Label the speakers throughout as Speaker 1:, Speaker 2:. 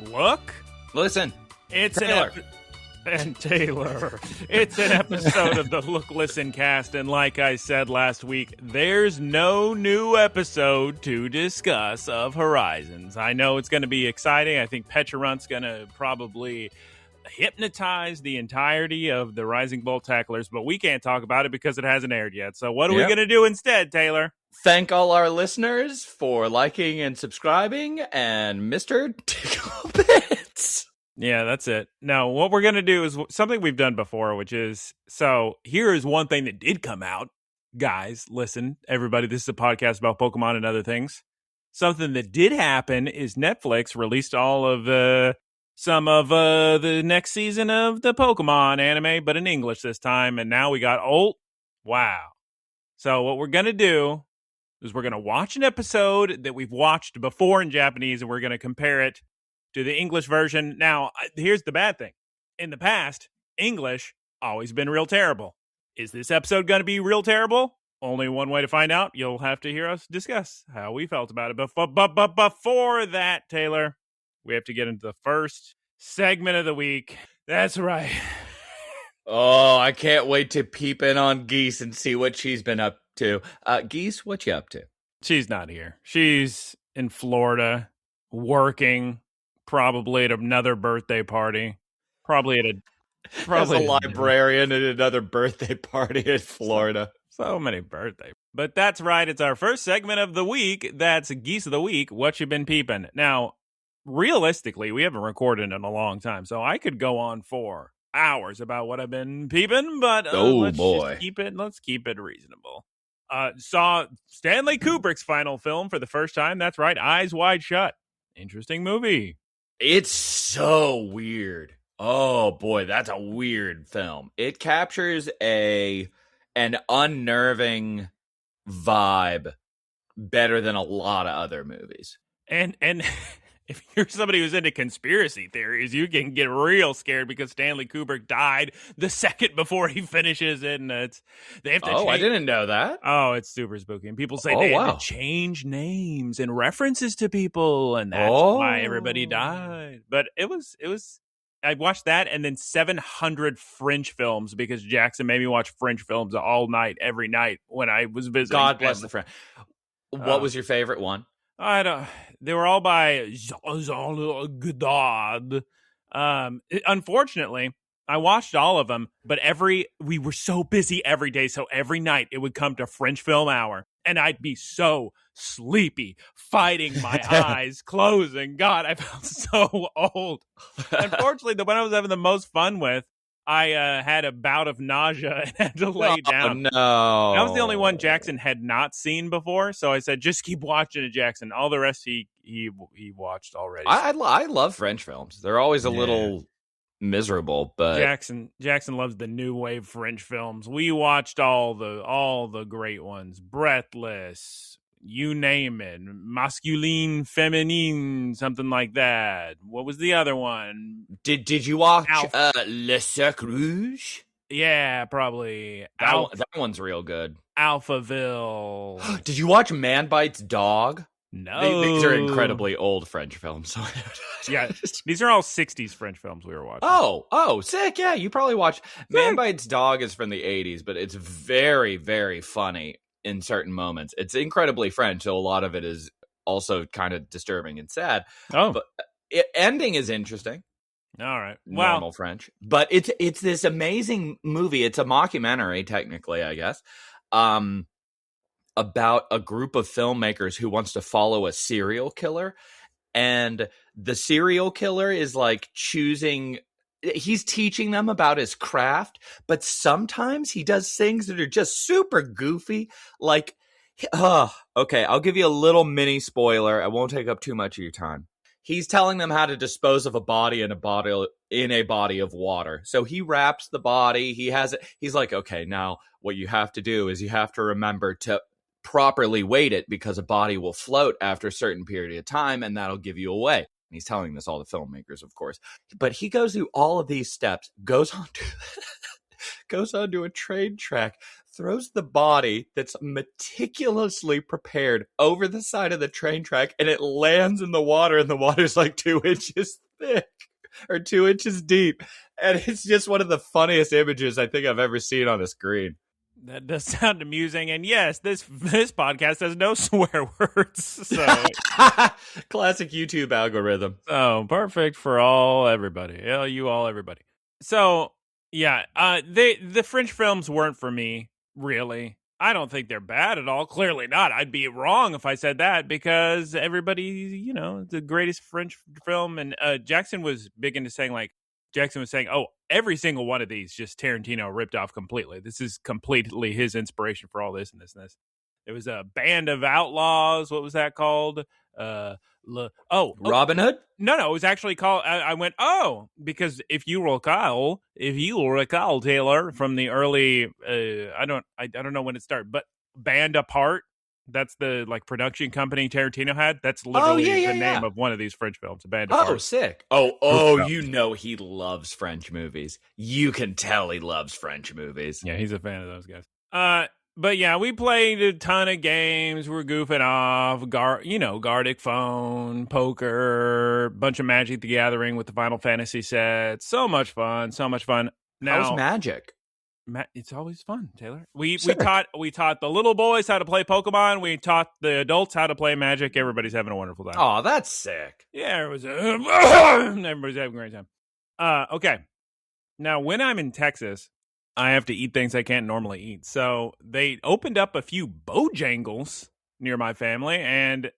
Speaker 1: Look.
Speaker 2: Listen.
Speaker 1: It's
Speaker 2: Taylor.
Speaker 1: Taylor. It's an episode of the Look, Listen cast, and like I said last week, there's no new episode to discuss of Horizons. I know it's going to be exciting. I think Pecharunt's going to probably hypnotize the entirety of the Rising Bolt Tacklers, but we can't talk about it because it hasn't aired yet. So what are we going to do instead, Taylor?
Speaker 2: Thank all our listeners for liking and subscribing, and Mr. Tickle Bits.
Speaker 1: Yeah, that's it. Now, what we're going to do is something we've done before, which is, so here is one thing that did come out. Guys, listen, everybody, this is a podcast about Pokemon and other things. Something that did happen is Netflix released all of some of the next season of the Pokemon anime, but in English this time, and now we got wow. So what we're going to do is we're going to watch an episode that we've watched before in Japanese, and we're going to compare it to the English version. Now, here's the bad thing. In the past, English always been real terrible. Is this episode going to be real terrible? Only one way to find out. You'll have to hear us discuss how we felt about it. But before that, Taylor, we have to get into the first segment of the week. That's right.
Speaker 2: Oh, I can't wait to peep in on Geese and see what she's been up to. Geese, what you up to?
Speaker 1: She's not here. She's in Florida, working, probably at another birthday party. Probably
Speaker 2: As a librarian at another birthday party in Florida.
Speaker 1: So many birthdays. But that's right. It's our first segment of the week. That's Geese of the Week. What you been peeping? Now, realistically, we haven't recorded in a long time, so I could go on for hours about what I've been peeping, but let's keep it reasonable. Saw Stanley Kubrick's final film for the first time. That's right, Eyes Wide Shut. Interesting movie.
Speaker 2: It's so weird. Oh boy, that's a weird film. It captures an unnerving vibe better than a lot of other movies.
Speaker 1: And if you're somebody who's into conspiracy theories, you can get real scared because Stanley Kubrick died the second before he finishes it, and they have to.
Speaker 2: I didn't know that.
Speaker 1: Oh, it's super spooky, and people say they had to change names and references to people, and that's why everybody died. But it was. I watched that and then 700 French films because Jackson made me watch French films all night, every night when I was visiting.
Speaker 2: God bless the French. What was your favorite one?
Speaker 1: I don't. They were all by Jean Godard. Unfortunately, I watched all of them, but we were so busy every day, so every night it would come to French Film Hour, and I'd be so sleepy, fighting my eyes, closing. God, I felt so old. Unfortunately, the one I was having the most fun with, I had a bout of nausea and had to lay down.
Speaker 2: Oh, no.
Speaker 1: That was the only one Jackson had not seen before, so I said, just keep watching it, Jackson. All the rest he watched already.
Speaker 2: I love French films. They're always a little miserable, but
Speaker 1: Jackson loves the new wave French films. We watched all the great ones. Breathless, you name it. Masculine, Feminine, something like that. What was the other one?
Speaker 2: Did you watch Le Cercle Rouge?
Speaker 1: Yeah, probably.
Speaker 2: That one's real good.
Speaker 1: Alphaville.
Speaker 2: Did you watch Man Bites Dog?
Speaker 1: No.
Speaker 2: These are incredibly old French films.
Speaker 1: Yeah, these are all 60s French films we were watching.
Speaker 2: Oh, sick. Yeah, you probably watched. Man Bites Dog is from the 80s, but it's very, very funny in certain moments. It's incredibly French, so a lot of it is also kind of disturbing and sad.
Speaker 1: Oh.
Speaker 2: But ending is interesting.
Speaker 1: All right.
Speaker 2: Normal French. But it's this amazing movie. It's a mockumentary, technically, I guess. About a group of filmmakers who wants to follow a serial killer, and the serial killer is like he's teaching them about his craft, but sometimes he does things that are just super goofy. Like, okay, I'll give you a little mini spoiler. I won't take up too much of your time. He's telling them how to dispose of a body in a body of water. So he wraps the body. He's like, okay, now what you have to do is you have to remember to properly weight it because a body will float after a certain period of time, and that'll give you away. And he's telling this all the filmmakers, of course. But he goes through all of these steps, goes onto a train track, throws the body that's meticulously prepared over the side of the train track, and it lands in the water, and the water's like 2 inches thick or 2 inches deep. And it's just one of the funniest images I think I've ever seen on a screen.
Speaker 1: That does sound amusing. And yes, this podcast has no swear words. So
Speaker 2: classic YouTube algorithm.
Speaker 1: So perfect for everybody. Yeah, everybody. So yeah, the French films weren't for me, really. I don't think they're bad at all. Clearly not. I'd be wrong if I said that because everybody, the greatest French film. And Jackson was big into saying oh, every single one of these just Tarantino ripped off completely. This is completely his inspiration for all this and this and this. There was a Band of Outlaws. What was that called?
Speaker 2: Robin Hood?
Speaker 1: No, it was actually called. I went, because if you recall, Taylor, from the early, I don't know when it started, but Band Apart. That's the production company Tarantino had. That's literally the name of one of these French films. Band Apart.
Speaker 2: Oh, sick. Oh, he loves French movies. You can tell he loves French movies.
Speaker 1: Yeah, he's a fan of those guys. But yeah, we played a ton of games. We're goofing off, Gartic Phone, poker, bunch of Magic the Gathering with the Final Fantasy sets. So much fun. Now,
Speaker 2: how's Magic?
Speaker 1: It's always fun, Taylor. We taught the little boys how to play Pokemon. We taught the adults how to play Magic. Everybody's having a wonderful time.
Speaker 2: Oh, that's sick.
Speaker 1: Yeah, everybody's having a great time. Okay. Now, when I'm in Texas, I have to eat things I can't normally eat. So they opened up a few Bojangles near my family, and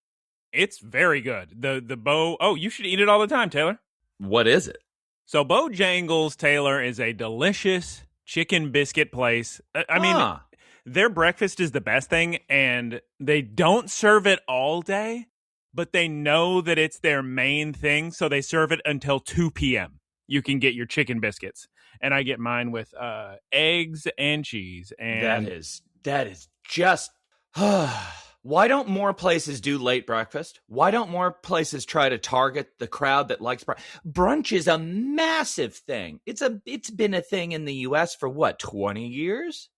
Speaker 1: it's very good. You should eat it all the time, Taylor.
Speaker 2: What is it?
Speaker 1: So Bojangles, Taylor, is a delicious chicken biscuit place. I mean, their breakfast is the best thing, and they don't serve it all day, but they know that it's their main thing, so they serve it until 2 p.m. You can get your chicken biscuits. And I get mine with eggs and cheese. And
Speaker 2: that is just... Why don't more places do late breakfast? Why don't more places try to target the crowd that likes brunch? Brunch is a massive thing. It's been a thing in the U.S. for 20 years?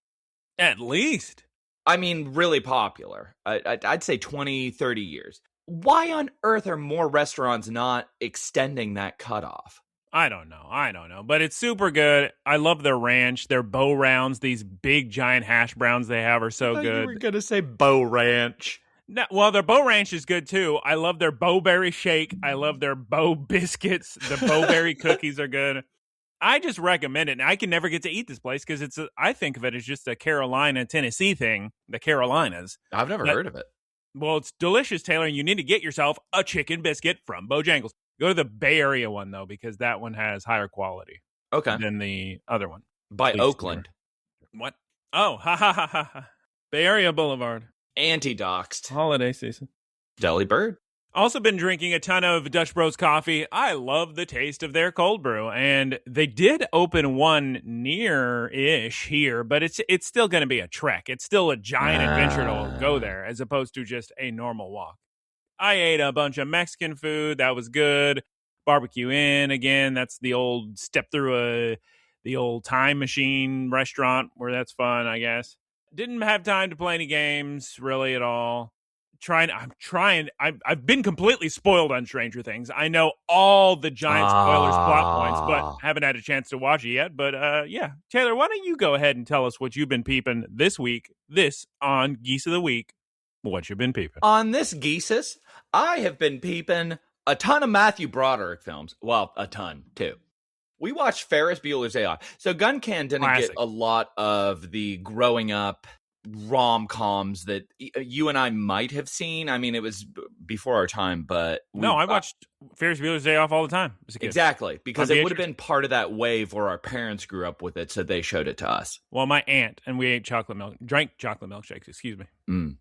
Speaker 1: At least.
Speaker 2: I mean, really popular. I'd say 20, 30 years. Why on earth are more restaurants not extending that cutoff?
Speaker 1: I don't know, but it's super good. I love their ranch, their bow rounds, these big giant hash browns they have are so good.
Speaker 2: You were going to say bow ranch.
Speaker 1: No, well, their bow ranch is good too. I love their bowberry shake. I love their bow biscuits. The bowberry cookies are good. I just recommend it. And I can never get to eat this place because I think of it as just a Carolina, Tennessee thing, the Carolinas.
Speaker 2: I've never heard of it.
Speaker 1: Well, it's delicious, Taylor, and you need to get yourself a chicken biscuit from Bojangles. Go to the Bay Area one, though, because that one has higher quality than the other one.
Speaker 2: By Oakland.
Speaker 1: What? Oh, ha. Bay Area Boulevard.
Speaker 2: Anti-doxed.
Speaker 1: Holiday season.
Speaker 2: Deli Bird.
Speaker 1: Also been drinking a ton of Dutch Bros coffee. I love the taste of their cold brew, and they did open one near-ish here, but it's still going to be a trek. It's still a giant adventure to go there, as opposed to just a normal walk. I ate a bunch of Mexican food. That was good. Barbecue Inn, again, that's the old step through the old time machine restaurant where that's fun, I guess. Didn't have time to play any games really at all. I've been completely spoiled on Stranger Things. I know all the giant spoilers, plot points, but haven't had a chance to watch it yet. But yeah, Taylor, why don't you go ahead and tell us what you've been peeping this week, on Geese of the Week. What you been peeping?
Speaker 2: On this Geesis, I have been peeping a ton of Mathew Broderick films. Well, a ton, too. We watched Ferris Bueller's Day Off. So Guncan didn't get a lot of the growing up rom-coms that you and I might have seen. I mean, it was before our time, but...
Speaker 1: I watched Ferris Bueller's Day Off all the time as a kid.
Speaker 2: Exactly, because it would have been part of that wave where our parents grew up with it, so they showed it to us.
Speaker 1: Well, my aunt, and we drank chocolate milkshakes, excuse me.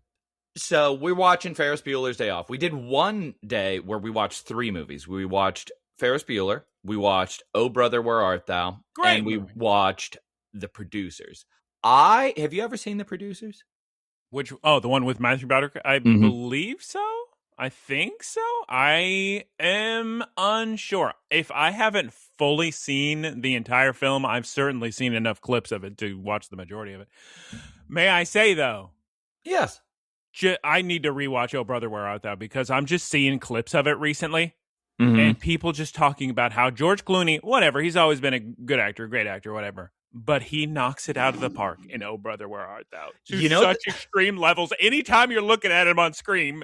Speaker 2: So we're watching Ferris Bueller's Day Off. We did one day where we watched 3 movies. We watched Ferris Bueller, we watched Oh Brother, Where Art Thou?
Speaker 1: Great
Speaker 2: movie. We watched The Producers. Have you ever seen The Producers?
Speaker 1: The one with Mathew Broderick? I believe so. I think so. I am unsure. If I haven't fully seen the entire film, I've certainly seen enough clips of it to watch the majority of it. May I say, though?
Speaker 2: Yes.
Speaker 1: I need to rewatch Oh Brother, Where Art Thou? Because I'm just seeing clips of it recently. and people just talking about how George Clooney, whatever, he's always been a good actor, great actor, whatever. But he knocks it out of the park in Oh Brother, Where Art Thou? To such extreme levels. Anytime you're looking at him on screen,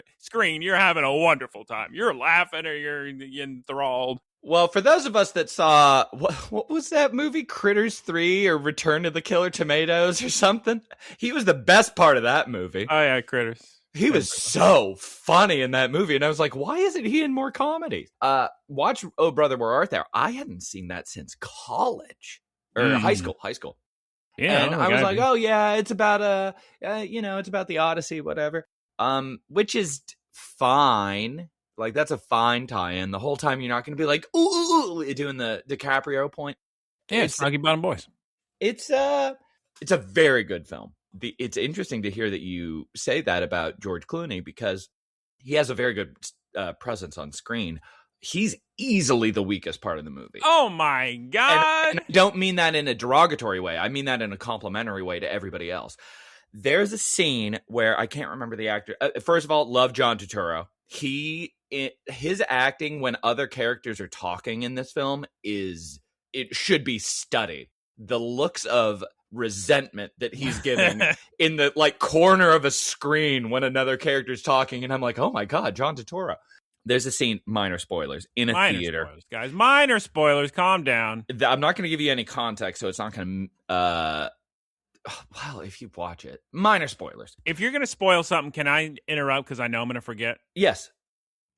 Speaker 1: you're having a wonderful time. You're laughing or you're enthralled.
Speaker 2: Well, for those of us that saw, what was that movie, Critters 3 or Return of the Killer Tomatoes or something? He was the best part of that movie.
Speaker 1: Oh, yeah, Critters.
Speaker 2: He was so funny in that movie. And I was like, why isn't he in more comedies? Watch Oh Brother, Where Art Thou? I hadn't seen that since college. Or high school.
Speaker 1: Yeah.
Speaker 2: And I was like, oh yeah, it's about it's about the Odyssey, whatever. Which is fine. Like, that's a fine tie-in. The whole time you're not going to be like, ooh, doing the DiCaprio point.
Speaker 1: Yeah, it's Rocky Bottom Boys.
Speaker 2: It's a very good film. It's interesting to hear that you say that about George Clooney, because he has a very good presence on screen. He's easily the weakest part of the movie.
Speaker 1: Oh my God.
Speaker 2: And I don't mean that in a derogatory way. I mean that in a complimentary way to everybody else. There's a scene where I can't remember the actor. First of all, love John Turturro. His acting when other characters are talking in this film it should be studied. The looks of resentment that he's giving in the corner of a screen when another character's talking, and I'm like, oh my God, John Turturro. There's a scene, minor spoilers, in a theater.
Speaker 1: Spoilers, guys. Minor spoilers. Calm down.
Speaker 2: I'm not going to give you any context, so it's not going to... well, if you watch it. Minor spoilers.
Speaker 1: If you're going to spoil something, can I interrupt because I know I'm going to forget?
Speaker 2: Yes.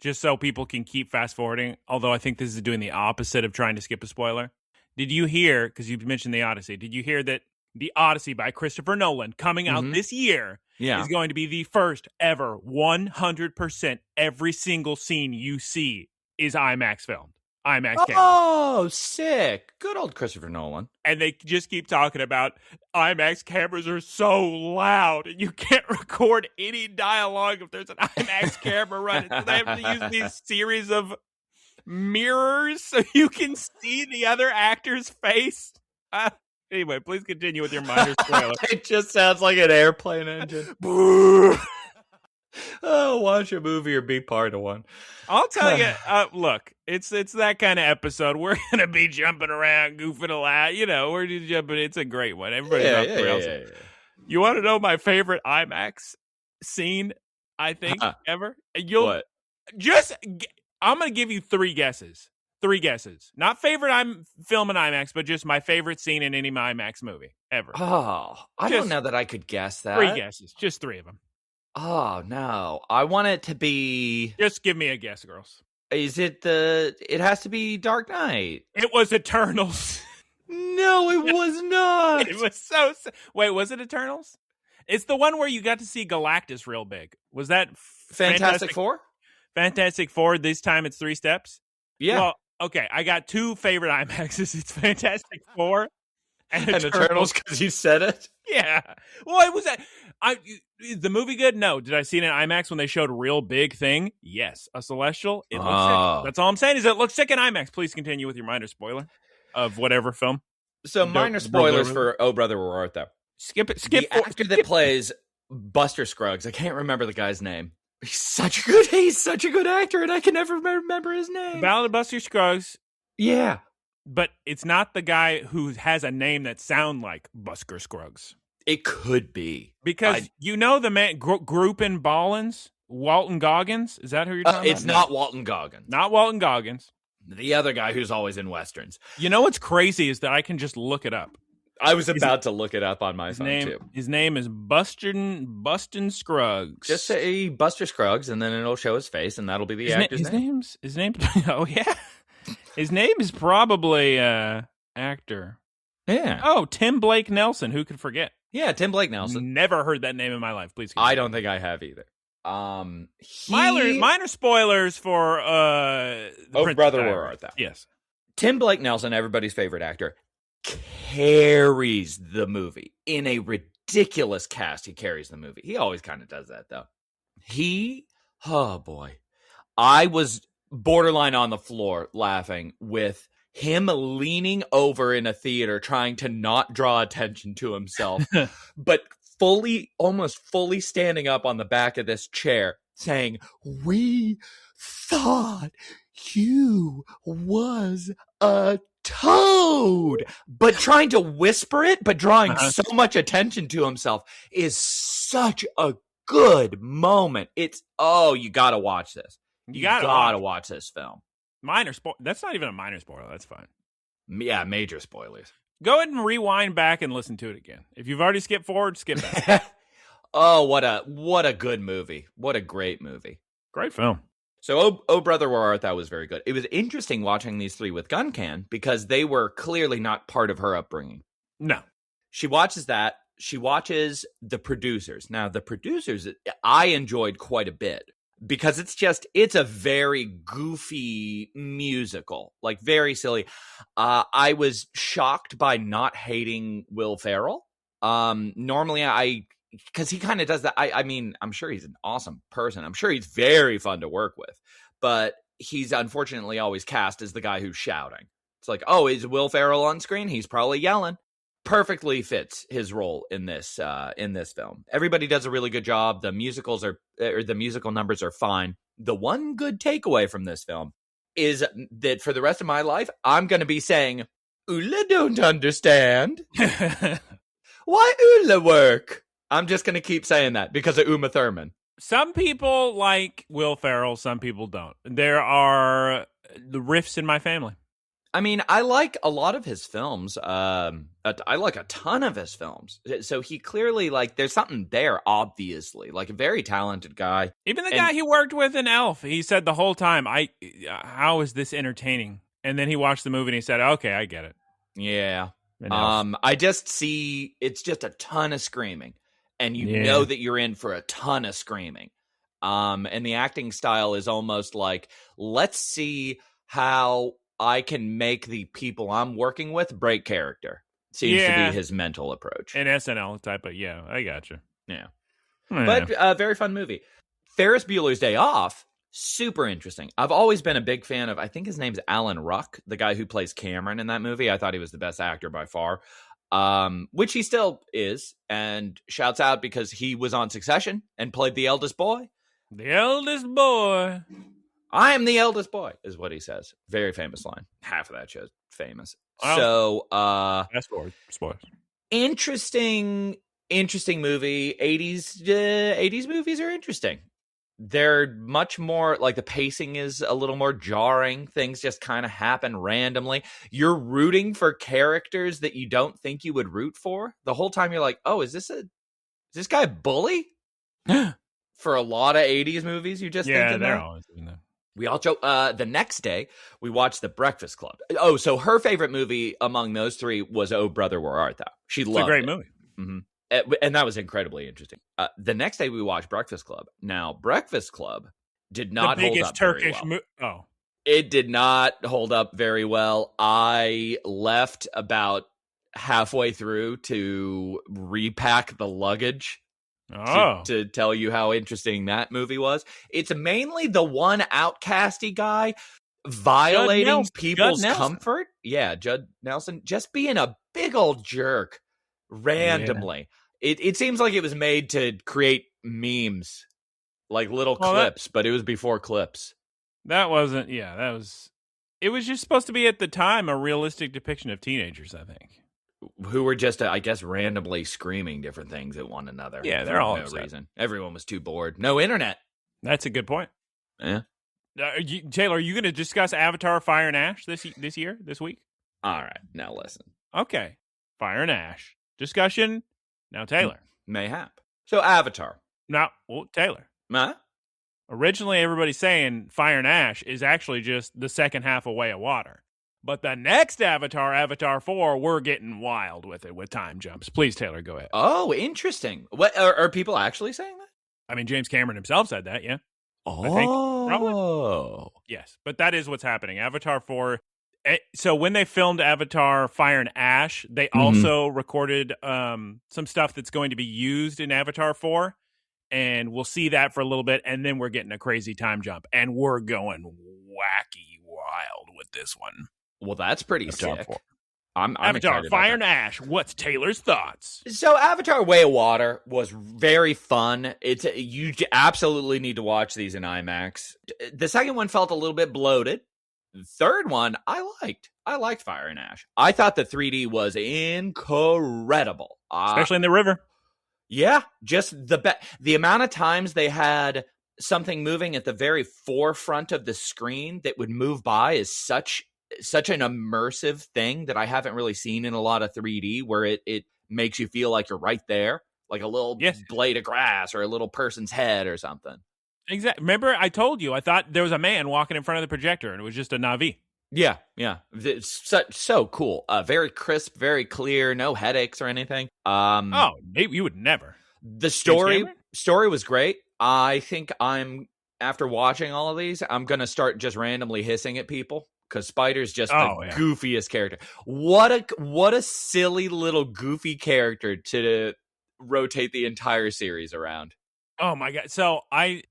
Speaker 1: Just so people can keep fast-forwarding, although I think this is doing the opposite of trying to skip a spoiler. Did you hear, because you mentioned The Odyssey, did you hear that The Odyssey by Christopher Nolan coming out this year is going to be the first ever 100% every single scene you see is IMAX filmed. IMAX camera.
Speaker 2: Oh, sick. Good old Christopher Nolan.
Speaker 1: And they just keep talking about IMAX cameras are so loud and you can't record any dialogue if there's an IMAX camera running. So they have to use these series of mirrors so you can see the other actor's face. Anyway, please continue with your minor spoiler.
Speaker 2: It just sounds like an airplane engine. Oh, watch a movie or be part of one.
Speaker 1: I'll tell you, look, it's that kind of episode. We're going to be jumping around, goofing a lot. We're just jumping. It's a great one. Everybody's off the rails. Yeah. You want to know my favorite IMAX scene, I think, ever?
Speaker 2: What?
Speaker 1: I'm going to give you three guesses. Not favorite film in IMAX, but just my favorite scene in any IMAX movie ever.
Speaker 2: Oh, I don't know that I could guess that.
Speaker 1: Three guesses. Just three of them.
Speaker 2: Oh, no. I want it to be...
Speaker 1: Just give me a guess, girls.
Speaker 2: Is it It has to be Dark Knight.
Speaker 1: It was Eternals.
Speaker 2: No, it was not.
Speaker 1: It was so... Wait, was it Eternals? It's the one where you got to see Galactus real big. Was that...
Speaker 2: Fantastic Four?
Speaker 1: Fantastic Four. This time it's 3 steps?
Speaker 2: Yeah.
Speaker 1: Well, okay, I got 2 favorite IMAXs. It's Fantastic Four and
Speaker 2: Eternals because you said it?
Speaker 1: Yeah. Well, it was... Is the movie good? No. Did I see it in IMAX when they showed a real big thing? Yes. A Celestial? It looks sick. That's all I'm saying is it looks sick in IMAX. Please continue with your minor spoiler of whatever film.
Speaker 2: So minor spoilers for Oh Brother, Where Art Thou?
Speaker 1: Skip it.
Speaker 2: The actor that plays Buster Scruggs, I can't remember the guy's name. He's such a good actor, and I can never remember his name.
Speaker 1: Ballad of Buster Scruggs.
Speaker 2: Yeah.
Speaker 1: But it's not the guy who has a name that sounds like Buster Scruggs.
Speaker 2: It could be.
Speaker 1: Because the man, Group in Ballins, Walton Goggins? Is that who you're talking about?
Speaker 2: It's not Walton Goggins.
Speaker 1: Not Walton Goggins.
Speaker 2: The other guy who's always in Westerns.
Speaker 1: You know what's crazy is that I can just look it up.
Speaker 2: I was about to look it up on my phone, too.
Speaker 1: His name is Bustin Scruggs.
Speaker 2: Just say Buster Scruggs, and then it'll show his face, and that'll be the actor's name.
Speaker 1: His name? Oh, yeah. His name is probably actor.
Speaker 2: Yeah.
Speaker 1: Oh, Tim Blake Nelson. Who could forget?
Speaker 2: Yeah, Tim Blake Nelson.
Speaker 1: Never heard that name in my life. Please.
Speaker 2: I don't think I have either.
Speaker 1: Minor spoilers for
Speaker 2: Oh Brother, Where Art Thou?
Speaker 1: Yes.
Speaker 2: Tim Blake Nelson, everybody's favorite actor, carries the movie in a ridiculous cast. He carries the movie. He always kind of does that, though. Oh boy, I was borderline on the floor laughing with him leaning over in a theater trying to not draw attention to himself, but almost fully standing up on the back of this chair, saying, "We thought you was a toad," but trying to whisper it, but drawing so much attention to himself is such a good moment. It's, you gotta watch this. You gotta watch this film.
Speaker 1: That's not even a minor spoiler. That's fine.
Speaker 2: Yeah, major spoilers.
Speaker 1: Go ahead and rewind back and listen to it again. If you've already skipped forward, skip back.
Speaker 2: Oh, what a good movie. What a great movie.
Speaker 1: Great film.
Speaker 2: So, Oh Brother, Where Art Thou was very good. It was interesting watching these three with Guncan because they were clearly not part of her upbringing.
Speaker 1: No.
Speaker 2: She watches that. She watches The Producers. Now, The Producers, I enjoyed quite a bit because it's a very goofy musical, like very silly. I was shocked by not hating Will Ferrell. Normally because he kind of does that. I mean, I'm sure he's an awesome person. I'm sure he's very fun to work with, but he's unfortunately always cast as the guy who's shouting. It's like, oh, is Will Ferrell on screen? He's probably yelling. Perfectly fits his role in this film. Everybody does a really good job. The the musical numbers are fine. The one good takeaway from this film is that for the rest of my life, I'm going to be saying, "Ula don't understand." Why Ula work? I'm just going to keep saying that because of Uma Thurman.
Speaker 1: Some people like Will Ferrell, some people don't. There are the rifts in my family.
Speaker 2: I mean, I like a lot of his films. I like a ton of his films. So he clearly, there's something there, obviously. Like, a very talented guy.
Speaker 1: Even the guy he worked with in Elf, he said the whole time, how is this entertaining? And then he watched the movie and he said, okay, I get it.
Speaker 2: Yeah. I just see, it's just a ton of screaming. And you know that you're in for a ton of screaming. And the acting style is almost like, let's see how I can make the people I'm working with break character. Seems to be his mental approach.
Speaker 1: An SNL type of, I gotcha.
Speaker 2: Yeah. But a very fun movie. Ferris Bueller's Day Off, super interesting. I've always been a big fan of, I think his name's Alan Ruck, the guy who plays Cameron in that movie. I thought he was the best actor by far. Which he still is, and shouts out because he was on Succession and played the eldest boy.
Speaker 1: The eldest boy.
Speaker 2: I am the eldest boy, is what he says. Very famous line. Half of that show's famous. So,
Speaker 1: that's spoilers.
Speaker 2: Interesting movie. 80s movies are interesting. They're much more, the pacing is a little more jarring. Things just kind of happen randomly. You're rooting for characters that you don't think you would root for. The whole time you're like, oh, is this guy a bully? For a lot of 80s movies, you just think
Speaker 1: they're always doing that.
Speaker 2: We all joke. The next day, we watched The Breakfast Club. Oh, so her favorite movie among those three was Oh Brother, Where Art Thou? She loved it.
Speaker 1: It's a great movie.
Speaker 2: Mm-hmm. And that was incredibly interesting. The next day, we watched Breakfast Club. Now, Breakfast Club did not hold up
Speaker 1: Turkish
Speaker 2: very well. It did not hold up very well. I left about halfway through to repack the luggage. To tell you how interesting that movie was. It's mainly the one outcasty guy violating people's comfort. Yeah, Judd Nelson just being a big old jerk randomly. Yeah. It seems like it was made to create memes, like little clips, but it was before clips.
Speaker 1: It was just supposed to be at the time a realistic depiction of teenagers, I think.
Speaker 2: Who were just, I guess, randomly screaming different things at one another.
Speaker 1: Yeah, they're all
Speaker 2: no reason. Everyone was too bored. No internet.
Speaker 1: That's a good point.
Speaker 2: Yeah.
Speaker 1: Taylor, are you going to discuss Avatar: Fire and Ash this week?
Speaker 2: All right. Now listen.
Speaker 1: Okay. Fire and Ash discussion. Now Taylor.
Speaker 2: Mayhap. So Avatar.
Speaker 1: Taylor.
Speaker 2: Huh?
Speaker 1: Originally, everybody's saying Fire and Ash is actually just the second half of Way of Water. But the next Avatar, Avatar 4, we're getting wild with it with time jumps. Please, Taylor, go ahead.
Speaker 2: Oh, interesting. What are people actually saying that?
Speaker 1: I mean, James Cameron himself said that, yeah.
Speaker 2: Oh.
Speaker 1: I think, probably. Yes, but that is what's happening. Avatar 4. So when they filmed Avatar Fire and Ash, they also recorded some stuff that's going to be used in Avatar 4. And we'll see that for a little bit. And then we're getting a crazy time jump. And we're going wacky wild with this one.
Speaker 2: Well, that's pretty sick. I'm
Speaker 1: Avatar,
Speaker 2: excited about
Speaker 1: Fire
Speaker 2: that.
Speaker 1: and Ash. What's Taylor's thoughts?
Speaker 2: So Avatar Way of Water was very fun. You absolutely need to watch these in IMAX. The second one felt a little bit bloated. The third one I liked. I liked Fire and Ash. I thought the 3D was incredible.
Speaker 1: Especially in the river.
Speaker 2: Yeah, just the amount of times they had something moving at the very forefront of the screen that would move by is such an immersive thing that I haven't really seen in a lot of 3D, where it makes you feel like you're right there, like a little blade of grass or a little person's head or something.
Speaker 1: Exactly. Remember, I told you, I thought there was a man walking in front of the projector, and it was just a Na'vi.
Speaker 2: Yeah. It's so cool. Very crisp, very clear, no headaches or anything.
Speaker 1: You would never.
Speaker 2: The story was great. I think after watching all of these, I'm going to start just randomly hissing at people. Because Spider's just the goofiest character. What a silly little goofy character to rotate the entire series around.
Speaker 1: Oh my god! So I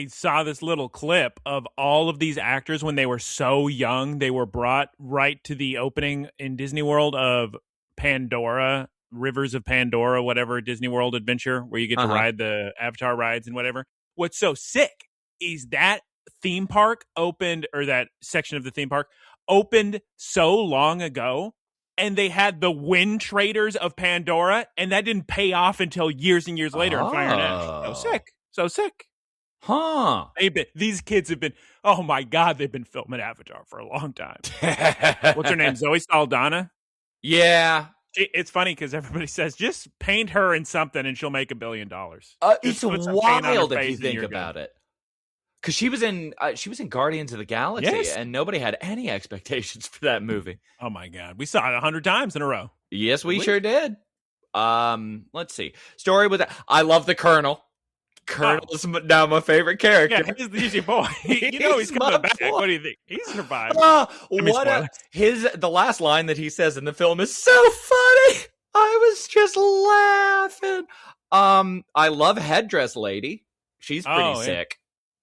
Speaker 1: saw this little clip of all of these actors when they were so young. They were brought right to the opening in Disney World of Pandora, Rivers of Pandora, whatever Disney World adventure where you get to ride the Avatar rides and whatever. What's so sick is that theme park opened, or that section of the theme park opened so long ago, and they had the Wind Traders of Pandora, and that didn't pay off until years and years later in Fire and Ash. So sick.
Speaker 2: Huh.
Speaker 1: These kids have been, oh my god, they've been filming Avatar for a long time. What's her name? Zoe Saldana?
Speaker 2: Yeah.
Speaker 1: It's funny because everybody says just paint her in something and she'll make $1 billion.
Speaker 2: It's wild if you think about it. Because she was in Guardians of the Galaxy, and nobody had any expectations for that movie.
Speaker 1: Oh my god, we saw it 100 times in a row.
Speaker 2: Yes, we sure did. Let's see. Story with I love the Colonel. Colonel's now my favorite character.
Speaker 1: Yeah, he's your boy. You know he's coming back. Boy. What do you think? He survived.
Speaker 2: The last line that he says in the film is so funny. I was just laughing. I love Headdress Lady. She's pretty sick.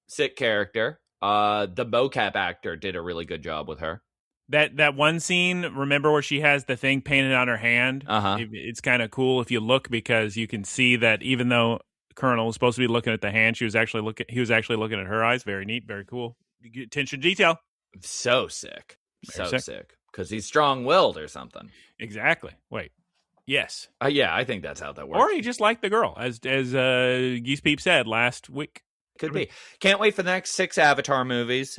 Speaker 2: Sick character. The mocap actor did a really good job with her.
Speaker 1: That one scene, remember where she has the thing painted on her hand? It's kind of cool if you look, because you can see that even though Colonel was supposed to be looking at the hand, he was actually looking at her eyes. Very neat, very cool. Attention to detail.
Speaker 2: So sick. Sick. Because he's strong-willed or something.
Speaker 1: Exactly. Wait. Yes.
Speaker 2: Yeah, I think that's how that works.
Speaker 1: Or he just liked the girl, as Geese Peep said last week.
Speaker 2: Could be. Can't wait for the next 6 Avatar movies.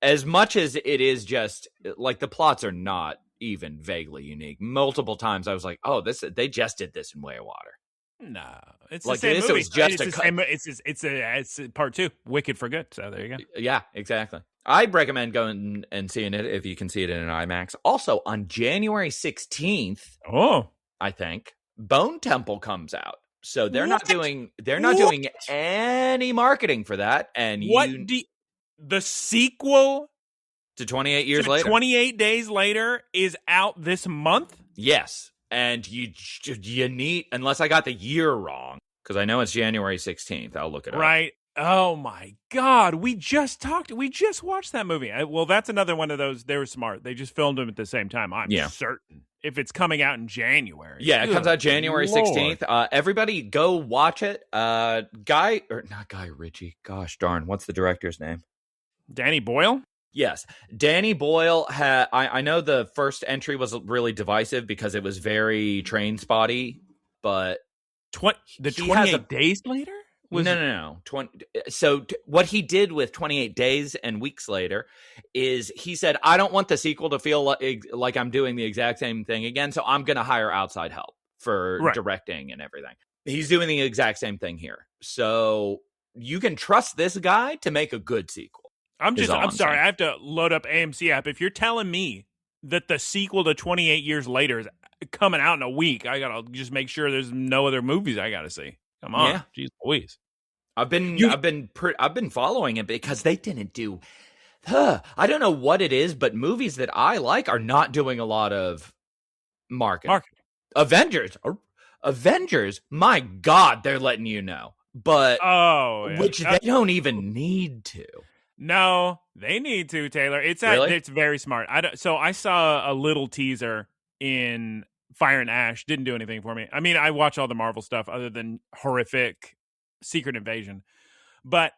Speaker 2: As much as it is just, like, the plots are not even vaguely unique. Multiple times I was like, oh, they just did this in Way of Water.
Speaker 1: No, it's
Speaker 2: like
Speaker 1: the same
Speaker 2: this.
Speaker 1: movie.
Speaker 2: It was just
Speaker 1: it's part 2, Wicked for Good. So there you go.
Speaker 2: Yeah, exactly. I'd recommend going and seeing it if you can see it in an IMAX. Also, on January 16th, I think Bone Temple comes out. So they're not doing any marketing for that. And
Speaker 1: the sequel
Speaker 2: to 28 years later,
Speaker 1: 28 days later, is out this month?
Speaker 2: Yes. And you need, unless I got the year wrong, because I know it's January 16th. I'll look it up.
Speaker 1: Right. Oh my God. We just watched that movie. Well, that's another one of those. They were smart. They just filmed them at the same time. I'm certain. If it's coming out in January.
Speaker 2: Yeah, it comes out January 16th. Everybody go watch it. Not Guy Ritchie. Gosh darn. What's the director's name?
Speaker 1: Danny Boyle?
Speaker 2: Yes. Danny Boyle I know the first entry was really divisive because it was very train spotty, but
Speaker 1: 28 days later?
Speaker 2: No. So what he did with 28 days and weeks later is he said, I don't want the sequel to feel like I'm doing the exact same thing again, so I'm going to hire outside help for directing and everything. He's doing the exact same thing here. So you can trust this guy to make a good sequel. I'm
Speaker 1: sorry, I have to load up AMC app. If you're telling me that the sequel to 28 years later is coming out in a week, I got to just make sure there's no other movies I got to see. Come on. Yeah. Jeez Louise.
Speaker 2: I've been following it because they didn't do I don't know what it is, but movies that I like are not doing a lot of marketing. Avengers, my God, they're letting you know. But which they don't even need to.
Speaker 1: No, they need to, Taylor. It's very smart. So I saw a little teaser in Fire and Ash didn't do anything for me. I mean, I watch all the Marvel stuff other than horrific Secret Invasion. But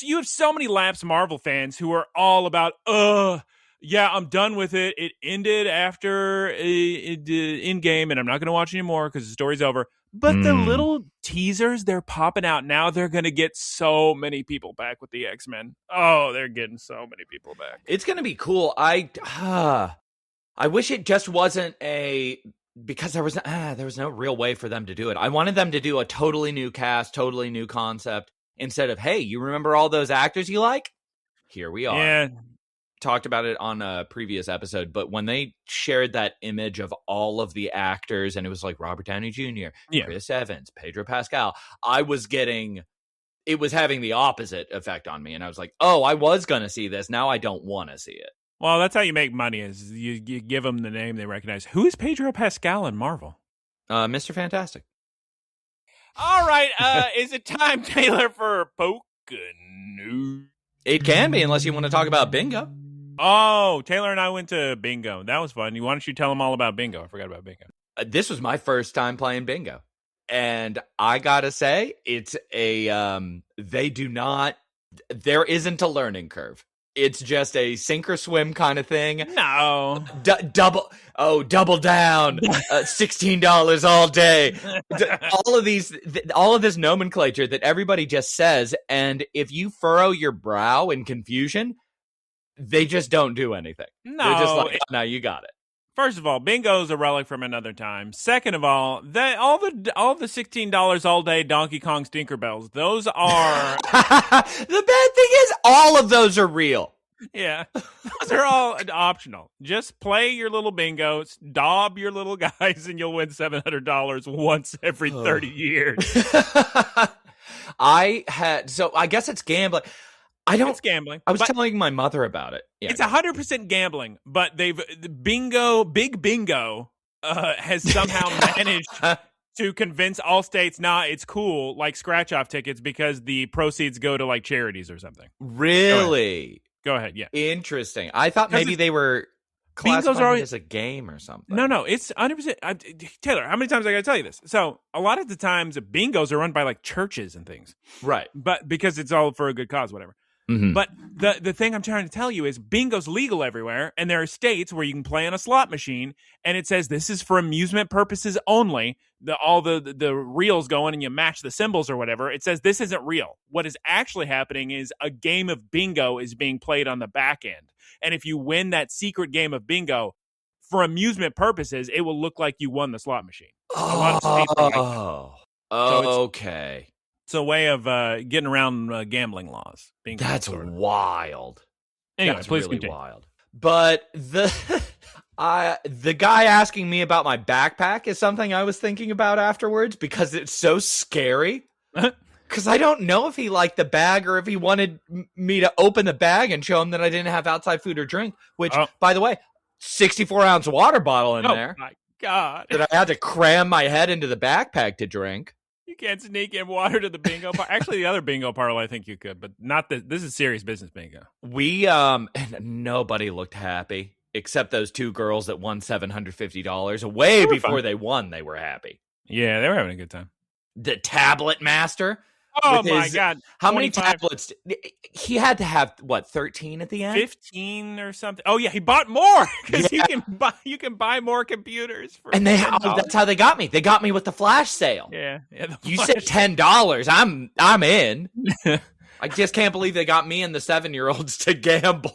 Speaker 1: you have so many lapsed Marvel fans who are all about, yeah, I'm done with it. It ended after Endgame, and I'm not going to watch anymore because the story's over. But the little teasers they're popping out now, they're going to get so many people back with the X-Men. Oh, they're getting so many people back.
Speaker 2: It's going to be cool. I wish it just wasn't because there was no real way for them to do it. I wanted them to do a totally new cast, totally new concept, instead of, hey, you remember all those actors you like? Here we are.
Speaker 1: Yeah.
Speaker 2: Talked about it on a previous episode, but when they shared that image of all of the actors, and it was like Robert Downey Jr., Chris Evans, Pedro Pascal, it was having the opposite effect on me. And I was like, oh, I was going to see this. Now I don't want to see it.
Speaker 1: Well, that's how you make money, is you give them the name they recognize. Who is Pedro Pascal in Marvel?
Speaker 2: Mr. Fantastic.
Speaker 1: All right. Is it time, Taylor, for Poké-news?
Speaker 2: It can be, unless you want to talk about bingo.
Speaker 1: Oh, Taylor and I went to bingo. That was fun. Why don't you tell them all about bingo? I forgot about bingo.
Speaker 2: This was my first time playing bingo. And I got to say, it's there isn't a learning curve. It's just a sink or swim kind of thing.
Speaker 1: No.
Speaker 2: Double down. $16 all day. All of this nomenclature that everybody just says. And if you furrow your brow in confusion, they just don't do anything.
Speaker 1: No.
Speaker 2: They're just like, no, you got it.
Speaker 1: First of all, bingo is a relic from another time. Second of all, all the $16 all day Donkey Kong Tinkerbells, those are...
Speaker 2: The bad thing is all of those are real.
Speaker 1: Yeah, those are all optional. Just play your little bingos, daub your little guys, and you'll win $700 once every 30 years.
Speaker 2: I guess it's gambling.
Speaker 1: It's gambling.
Speaker 2: I was telling my mother about it. Yeah,
Speaker 1: it's 100% gambling, but Big Bingo has somehow managed to convince all states, nah, it's cool, like scratch-off tickets, because the proceeds go to like charities or something.
Speaker 2: Really?
Speaker 1: Go ahead, yeah.
Speaker 2: Interesting. I thought maybe they were classifying it as a game or something.
Speaker 1: No, it's 100%. Taylor, how many times I got to tell you this? So a lot of the times, bingos are run by like churches and things.
Speaker 2: Right.
Speaker 1: But because it's all for a good cause, whatever.
Speaker 2: Mm-hmm.
Speaker 1: But the thing I'm trying to tell you is bingo's legal everywhere, and there are states where you can play on a slot machine, and it says this is for amusement purposes only. All the reels going, and you match the symbols or whatever. It says this isn't real. What is actually happening is a game of bingo is being played on the back end, and if you win that secret game of bingo for amusement purposes, it will look like you won the slot machine. A lot of states are like that.
Speaker 2: So okay.
Speaker 1: It's a way of getting around gambling laws.
Speaker 2: That's wild.
Speaker 1: Anyway,
Speaker 2: that's
Speaker 1: please
Speaker 2: really
Speaker 1: continue.
Speaker 2: Wild. But the guy asking me about my backpack is something I was thinking about afterwards, because it's so scary. Because I don't know if he liked the bag or if he wanted me to open the bag and show him that I didn't have outside food or drink. Which, by the way, 64-ounce water bottle in there.
Speaker 1: Oh my God!
Speaker 2: That I had to cram my head into the backpack to drink.
Speaker 1: You can't sneak in water to the bingo parlor. Actually, the other bingo parlor, I think you could, but not this. This is serious business bingo.
Speaker 2: We and nobody looked happy except those two girls that won $750. Way before they won, they were happy.
Speaker 1: Yeah, they were having a good time.
Speaker 2: The tablet master.
Speaker 1: Oh my God!
Speaker 2: How many tablets? He had to have 13 at the end.
Speaker 1: 15 or something. Oh yeah, he bought more because you can buy more computers.
Speaker 2: And that's how they got me. They got me with the flash sale.
Speaker 1: Yeah.
Speaker 2: You said $10. I'm in. I just can't believe they got me and the 7-year-olds to gamble.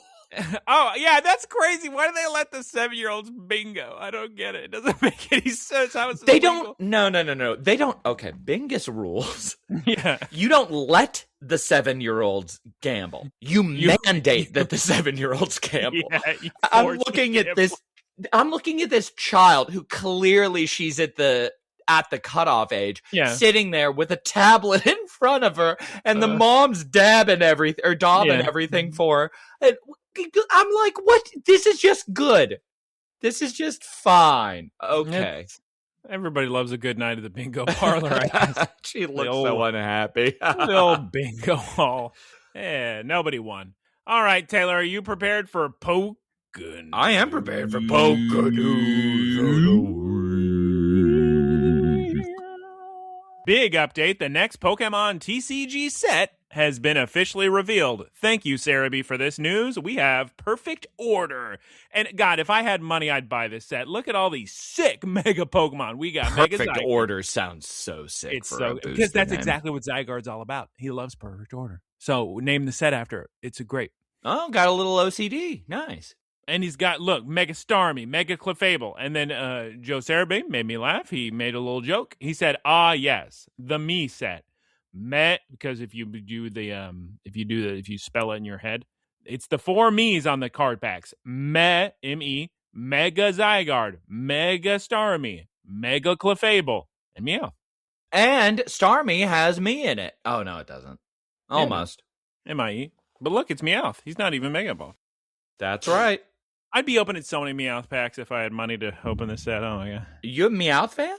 Speaker 1: Oh yeah, that's crazy. Why do they let the 7-year-olds bingo? I don't get it. It doesn't make any sense. How is
Speaker 2: they don't? No. They don't. Okay, Bingus rules.
Speaker 1: Yeah,
Speaker 2: you don't let the 7-year-olds gamble. You mandate that the 7-year-olds gamble.
Speaker 1: Yeah,
Speaker 2: I'm looking at this. I'm looking at this child who clearly she's at the cutoff age, sitting there with a tablet in front of her, and the mom's dabbing everything for her. And I'm like, what? This is just good. This is just fine. Okay.
Speaker 1: Everybody loves a good night at the bingo parlor, I guess.
Speaker 2: She looks so unhappy.
Speaker 1: The old bingo hall. Yeah, nobody won. All right, Taylor, are you prepared for Poké-news? Poké-news.
Speaker 2: I am prepared for Poké-news.
Speaker 1: Big update. The next Pokemon TCG set has been officially revealed. Thank you, Sarah B, for this news. We have Perfect Order. And God, if I had money, I'd buy this set. Look at all these sick Mega Pokemon. We got Mega
Speaker 2: Perfect
Speaker 1: Zygarde.
Speaker 2: Order sounds so sick.
Speaker 1: It's
Speaker 2: for
Speaker 1: so
Speaker 2: a
Speaker 1: because that's
Speaker 2: name.
Speaker 1: exactly what Zygarde's all about. He loves Perfect Order. So name the set after it. It's a great.
Speaker 2: Oh, got a little OCD. Nice.
Speaker 1: And he's got, look, Mega Starmie, Mega Clefable. And then Joe Sarabay made me laugh. He made a little joke. He said, yes, the me set. Because if you do if you spell it in your head, it's the 4 me's on the card packs. M-E, Mega Zygarde, Mega Starmie, Mega Clefable, and Meow.
Speaker 2: And Starmie has me in it. Oh, no, it doesn't. Almost.
Speaker 1: M-I-E. But look, it's Meowth. He's not even Mega Ball.
Speaker 2: That's right.
Speaker 1: I'd be opening so many Meowth packs if I had money to open this set. Oh, my God.
Speaker 2: You a Meowth fan?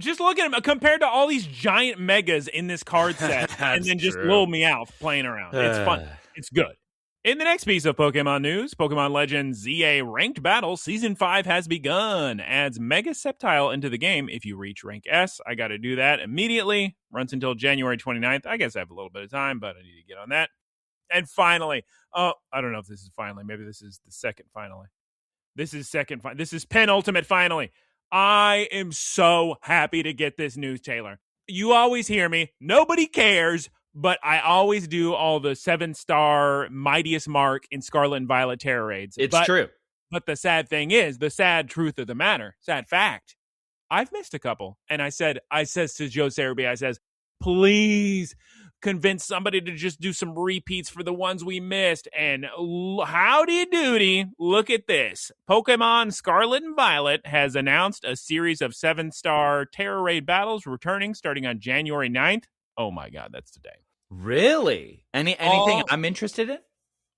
Speaker 1: Just look at him compared to all these giant megas in this card set and then just little Meowth playing around. It's fun. It's good. In the next piece of Pokemon news, Pokemon Legends ZA Ranked Battle Season 5 has begun. Adds Mega Sceptile into the game if you reach rank S. I got to do that immediately. Runs until January 29th. I guess I have a little bit of time, but I need to get on that. And finally, I don't know if this is finally. Maybe this is the second finally. This is penultimate finally. I am so happy to get this news, Taylor. You always hear me. Nobody cares, but I always do all the 7-star Mightiest Mark in Scarlet and Violet Terror Raids.
Speaker 2: It's true.
Speaker 1: But the sad thing is, the sad truth of the matter, sad fact, I've missed a couple. And I says to Joe Sarabia, I says, please convince somebody to just do some repeats for the ones we missed. And howdy doody, look at this. Pokemon Scarlet and Violet has announced a series of 7-star Terror Raid battles returning starting on January 9th. Oh my God, that's today.
Speaker 2: Really? Anything I'm interested in?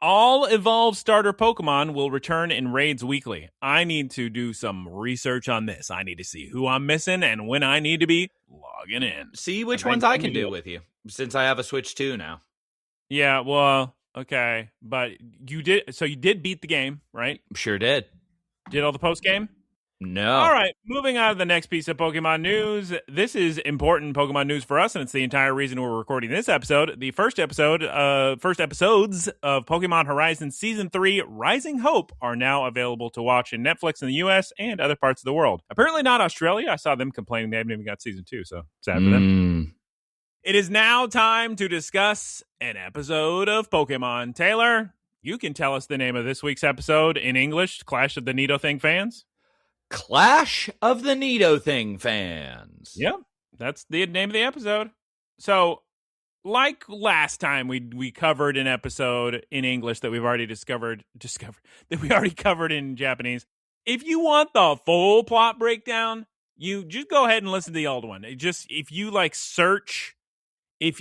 Speaker 1: All evolved starter Pokemon will return in raids weekly. I need to do some research on this. I need to see who I'm missing and when I need to be logging in.
Speaker 2: See which ones I can do with you, since I have a Switch 2 now.
Speaker 1: Yeah, well, okay. But you did beat the game, right?
Speaker 2: Sure did.
Speaker 1: Did all the post game?
Speaker 2: No.
Speaker 1: All right, moving on to the next piece of Pokemon news. This is important Pokemon news for us, and it's the entire reason we're recording this episode. The first episodes of Pokemon Horizon Season 3 Rising Hope are now available to watch in Netflix in the US and other parts of the world. Apparently not Australia. I saw them complaining they haven't even got Season 2, so sad for them. It is now time to discuss an episode of Pokemon. Taylor, you can tell us the name of this week's episode in English, Clash of the Nidothing fans.
Speaker 2: Clash of the Nidothing fans.
Speaker 1: Yep, that's the name of the episode. So, like last time, we covered an episode in English that we've already discovered that we already covered in Japanese. If you want the full plot breakdown, you just go ahead and listen to the old one. If you search,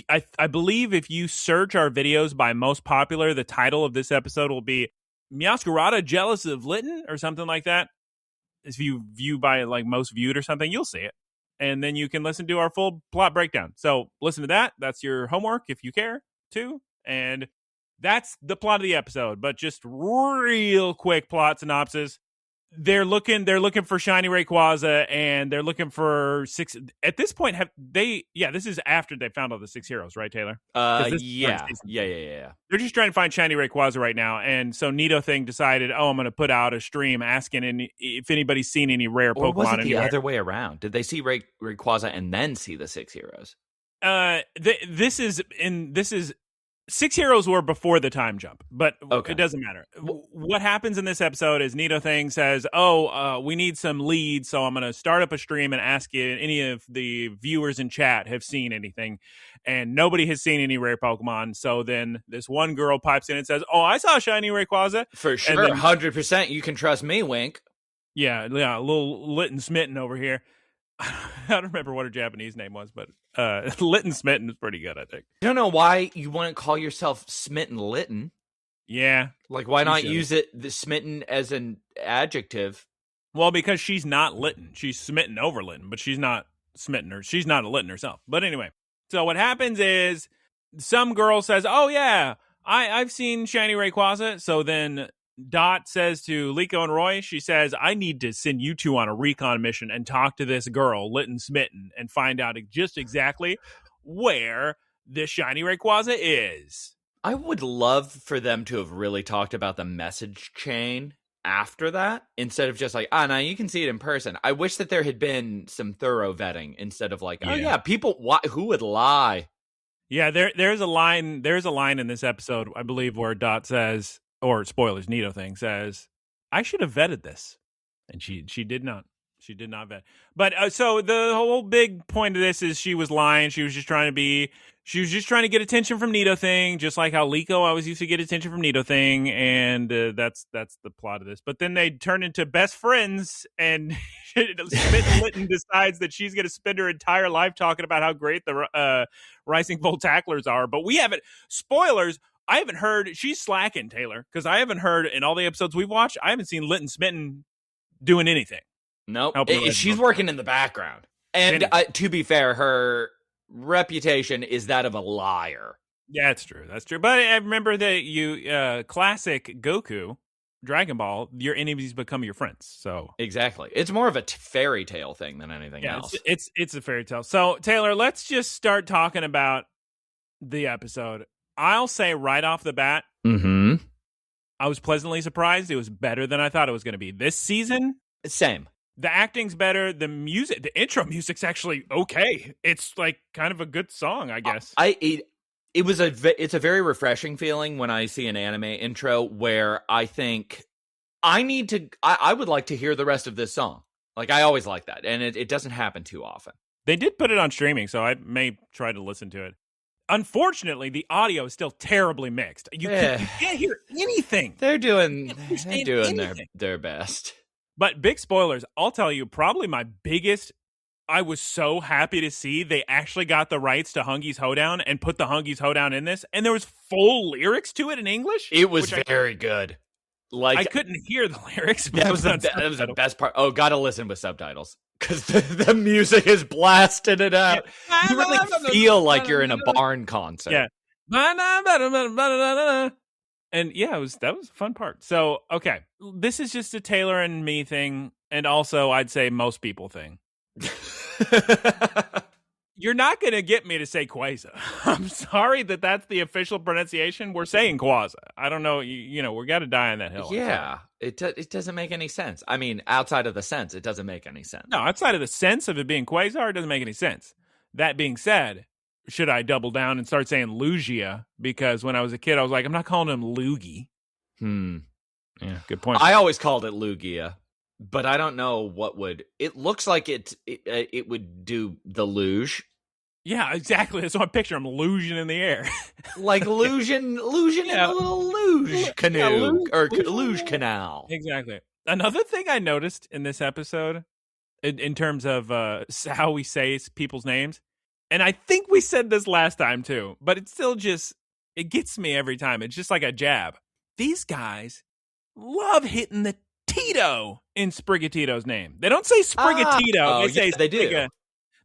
Speaker 1: I believe if you search our videos by most popular, the title of this episode will be Meowscarada Jealous of Litten or something like that. If you view by most viewed or something, you'll see it. And then you can listen to our full plot breakdown. So listen to that. That's your homework if you care to. And that's the plot of the episode. But just real quick plot synopsis. They're looking for shiny Rayquaza, and they're looking for 6. At this point, this is after they found all the 6 heroes, right, Taylor?
Speaker 2: Yeah.
Speaker 1: They're just trying to find shiny Rayquaza right now, and so Nidothing decided, I'm going to put out a stream asking if anybody's seen any rare Pokemon.
Speaker 2: Or was it
Speaker 1: anywhere.
Speaker 2: the other way around? Did they see Rayquaza and then see the 6 heroes?
Speaker 1: This is 6 heroes were before the time jump, but It doesn't matter. What happens in this episode is Nidothing says, we need some leads, so I'm going to start up a stream and ask if any of the viewers in chat have seen anything, and nobody has seen any rare Pokemon. So then this one girl pipes in and says, I saw shiny Rayquaza.
Speaker 2: For sure, 100%, you can trust me, wink.
Speaker 1: Yeah, a little Litten Smitten over here. I don't remember what her Japanese name was, but Litten Smitten is pretty good, I think.
Speaker 2: I don't know why you wouldn't call yourself Smitten Litten.
Speaker 1: Yeah.
Speaker 2: Why not use the smitten as an adjective?
Speaker 1: Well, because she's not Litten. She's smitten over Litten, but she's not smitten, or she's not a Litten herself. But anyway, so what happens is some girl says, I've seen shiny Rayquaza. So then Dot says to Liko and Roy, she says, I need to send you two on a recon mission and talk to this girl, Litten Smitten, and find out just exactly where the shiny Rayquaza is.
Speaker 2: I would love for them to have really talked about the message chain after that, instead of just like, now you can see it in person. I wish that there had been some thorough vetting instead of like, people, who would lie?
Speaker 1: Yeah, there's a line in this episode, I believe, where Dot says, or spoilers, Nito thing says, I should have vetted this. And she did not. She did not vet. But so the whole big point of this is she was lying. She was just trying to get attention from Nito thing, just like how Liko always used to get attention from Nito thing. And that's the plot of this. But then they turn into best friends, and Smitten Litten decides that she's going to spend her entire life talking about how great the Rising Voltaclers are. But we haven't, spoilers, I haven't heard, she's slacking, Taylor, because I haven't heard in all the episodes we've watched, I haven't seen Litten Smitten doing anything.
Speaker 2: Nope. She's working in the background. And to be fair, her reputation is that of a liar.
Speaker 1: Yeah, that's true. That's true. But I remember that classic Goku, Dragon Ball, your enemies become your friends. So
Speaker 2: exactly. It's more of a fairy tale thing than anything else.
Speaker 1: It's a fairy tale. So, Taylor, let's just start talking about the episode. I'll say right off the bat, I was pleasantly surprised. It was better than I thought it was going to be. This season,
Speaker 2: same.
Speaker 1: The acting's better. The music, the intro music's actually okay. It's like kind of a good song, I guess.
Speaker 2: It's a very refreshing feeling when I see an anime intro where I think I would like to hear the rest of this song. Like, I always like that, and it doesn't happen too often.
Speaker 1: They did put it on streaming, so I may try to listen to it. Unfortunately, the audio is still terribly mixed. You can't hear anything.
Speaker 2: They're doing their best.
Speaker 1: But big spoilers, I'll tell you, probably my biggest, I was so happy to see they actually got the rights to Hungy's Hoedown and put the Hungy's Hoedown in this, and there was full lyrics to it in English.
Speaker 2: It was very good. Like,
Speaker 1: I couldn't hear the lyrics.
Speaker 2: That was the best part. Oh, gotta listen with subtitles, because the music is blasting it out. You really feel like you're in a barn concert.
Speaker 1: Yeah. And yeah, that was a fun part. So, okay, this is just a Taylor and me thing, and also I'd say most people thing. You're not going to get me to say Quaza. I'm sorry that's the official pronunciation. We're saying Quaza. I don't know. We got to die on that hill.
Speaker 2: Yeah, it doesn't make any sense. I mean, outside of the sense, it doesn't make any sense.
Speaker 1: No, outside of the sense of it being Quasar, it doesn't make any sense. That being said, should I double down and start saying Lugia? Because when I was a kid, I was like, I'm not calling him Loogie. Yeah, good point.
Speaker 2: I always called it Lugia, but I don't know what would. It looks like it would do the luge.
Speaker 1: Yeah, exactly. So I picture him luging in the air.
Speaker 2: Like luging in a little luge canoe or luge canal.
Speaker 1: Exactly. Another thing I noticed in this episode, in terms of how we say people's names, and I think we said this last time too, but it's still it gets me every time. It's just like a jab. These guys love hitting the Tito in Sprigatito's name. They don't say Sprigatito.
Speaker 2: They do.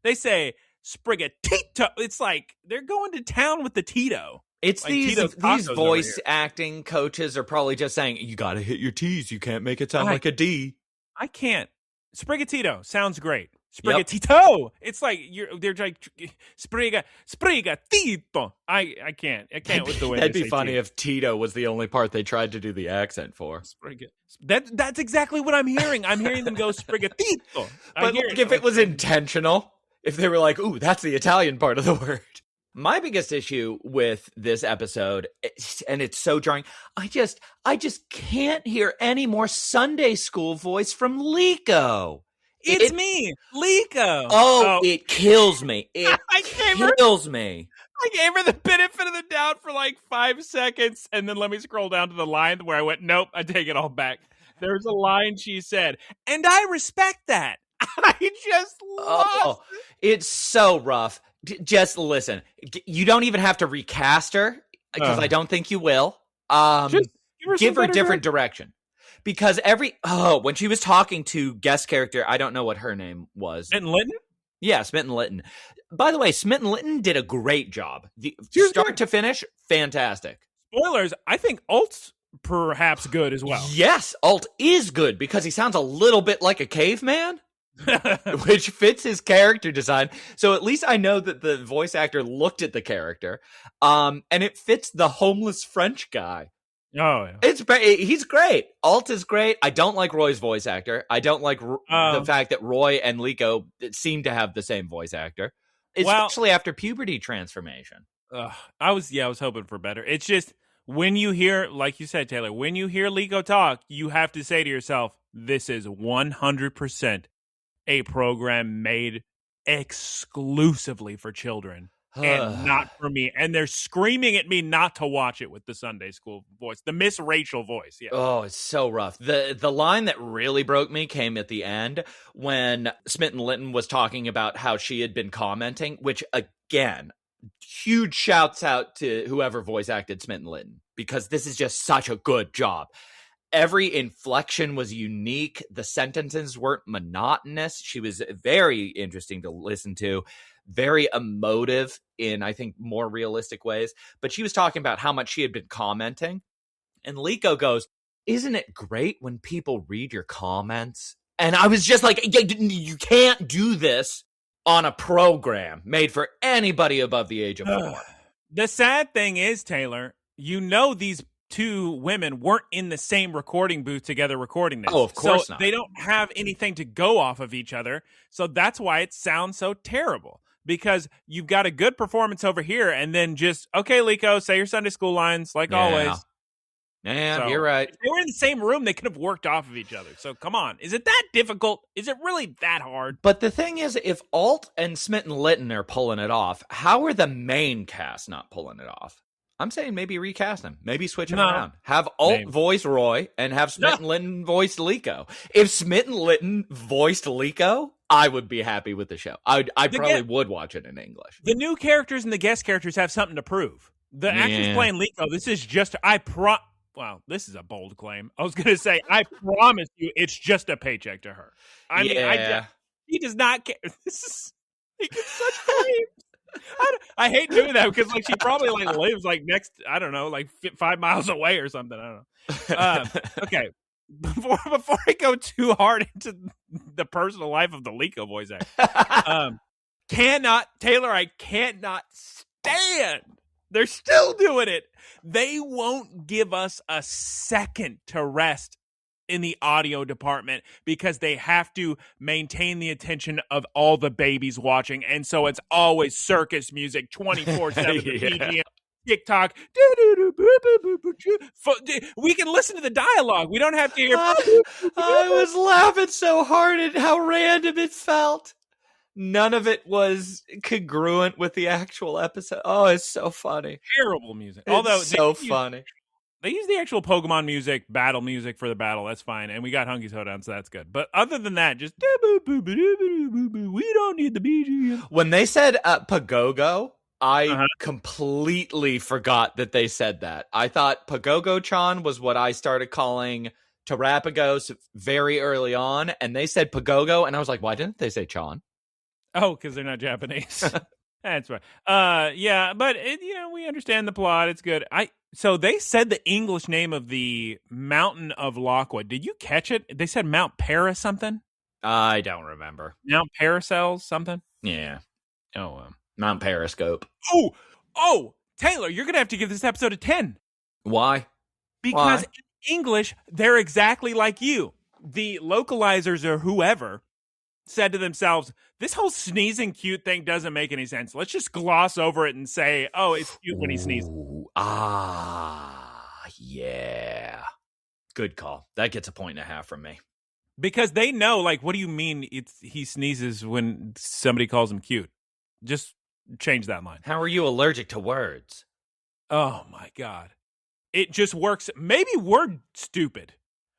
Speaker 1: They say Sprigatito. It's like they're going to town with the Tito.
Speaker 2: It's like these voice acting coaches are probably just saying, you got to hit your T's. You can't make it sound like a D.
Speaker 1: I can't. Sprigatito sounds great. Sprigatito. Yep. It's like they're like Sprigatito. I can't with the way
Speaker 2: that'd be funny if Tito was the only part they tried to do the accent for.
Speaker 1: That's exactly what I'm hearing. I'm hearing them go Sprigatito.
Speaker 2: But if it was intentional, if they were like, ooh, that's the Italian part of the word. My biggest issue with this episode, and it's so jarring, I just can't hear any more Sunday school voice from Liko.
Speaker 1: It's me, Liko.
Speaker 2: Oh, it kills me. It kills me.
Speaker 1: I gave her the benefit of the doubt for like 5 seconds, and then let me scroll down to the line where I went, nope, I take it all back. There's a line she said, and I respect that. I just lost it.
Speaker 2: It's so rough. Just listen. You don't even have to recast her, because I don't think you will. Just give her a different direction. Because when she was talking to guest character, I don't know what her name was.
Speaker 1: Smitten Litten?
Speaker 2: Yeah, Smitten Litten. By the way, Smitten Litten did a great job. Start to finish, fantastic.
Speaker 1: Spoilers, I think Alt's perhaps good as well.
Speaker 2: Yes, Alt is good because he sounds a little bit like a caveman, which fits his character design. So at least I know that the voice actor looked at the character, and it fits the homeless French guy.
Speaker 1: Oh, yeah.
Speaker 2: He's great. Alt is great. I don't like Roy's voice actor. I don't like the fact that Roy and Liko seem to have the same voice actor, especially after puberty transformation.
Speaker 1: I was hoping for better. It's just when you hear, like you said, Taylor, when you hear Liko talk, you have to say to yourself, "This is 100% a program made exclusively for children." And not for me. And they're screaming at me not to watch it with the Sunday school voice, the Miss Rachel voice. Yeah.
Speaker 2: Oh, it's so rough. The line that really broke me came at the end when Smitten Linton was talking about how she had been commenting, which again, huge shouts out to whoever voice acted Smitten Linton, because this is just such a good job. Every inflection was unique. The sentences weren't monotonous. She was very interesting to listen to. Very emotive in, I think, more realistic ways. But she was talking about how much she had been commenting. And Liko goes, "Isn't it great when people read your comments?" And I was just like, you can't do this on a program made for anybody above the age of 4.
Speaker 1: The sad thing is, Taylor, these two women weren't in the same recording booth together recording this.
Speaker 2: Oh, of course not.
Speaker 1: They don't have anything to go off of each other. So that's why it sounds so terrible. Because you've got a good performance over here, and then just, okay, Liko, say your Sunday school lines, like always.
Speaker 2: Yeah,
Speaker 1: So,
Speaker 2: you're right.
Speaker 1: If they were in the same room, they could have worked off of each other. So come on. Is it that difficult? Is it really that hard?
Speaker 2: But the thing is, if Alt and Smitten Linton are pulling it off, how are the main cast not pulling it off? I'm saying maybe recast them. Maybe switch them around. Have Alt voice Roy and have Smitten Linton voice Liko. If Smitten Linton voiced Liko, I would be happy with the show. I probably would watch it in English.
Speaker 1: The new characters and the guest characters have something to prove. The actors playing Liko, this is just, well, this is a bold claim. I was going to say, I promise you, it's just a paycheck to her. I mean, he does not care. He gets such claims. I hate doing that because she probably lives next, I don't know, 5 miles away or something. I don't know. Okay. Before I go too hard into the personal life of the Liko voice actor, Taylor, I cannot stand. They're still doing it. They won't give us a second to rest in the audio department because they have to maintain the attention of all the babies watching. And so it's always circus music 24/7, BGM, TikTok. We can listen to the dialogue. We don't have to hear.
Speaker 2: I was laughing so hard at how random it felt. None of it was congruent with the actual episode. Oh, it's so funny.
Speaker 1: Terrible music. Although
Speaker 2: so funny.
Speaker 1: They use the actual Pokemon music, battle music for the battle. That's fine. And we got Hunky's Hoedown, so that's good. But other than that, just we don't need the BGM.
Speaker 2: When they said Pagogo, I completely forgot that they said that. I thought Pagogo-chan was what I started calling Terapagos very early on. And they said Pagogo, and I was like, why didn't they say Chan?
Speaker 1: Oh, because they're not Japanese. That's right. Yeah, but we understand the plot. It's good. So they said the English name of the mountain of Laqua. Did you catch it? They said Mount Paris something?
Speaker 2: I don't remember.
Speaker 1: Mount Paracels something?
Speaker 2: Yeah.
Speaker 1: Oh,
Speaker 2: Mount Periscope.
Speaker 1: Oh, Taylor, you're going to have to give this episode a 10.
Speaker 2: Why?
Speaker 1: Because in English, they're exactly like you. The localizers or whoever said to themselves, this whole sneezing cute thing doesn't make any sense. Let's just gloss over it and say, oh, it's cute when he sneezes.
Speaker 2: Yeah. Good call. That gets a 1.5 from me.
Speaker 1: Because they know, what do you mean he sneezes when somebody calls him cute? Just change that line.
Speaker 2: How are you allergic to words?
Speaker 1: Oh, my God. It just works. Maybe we're stupid.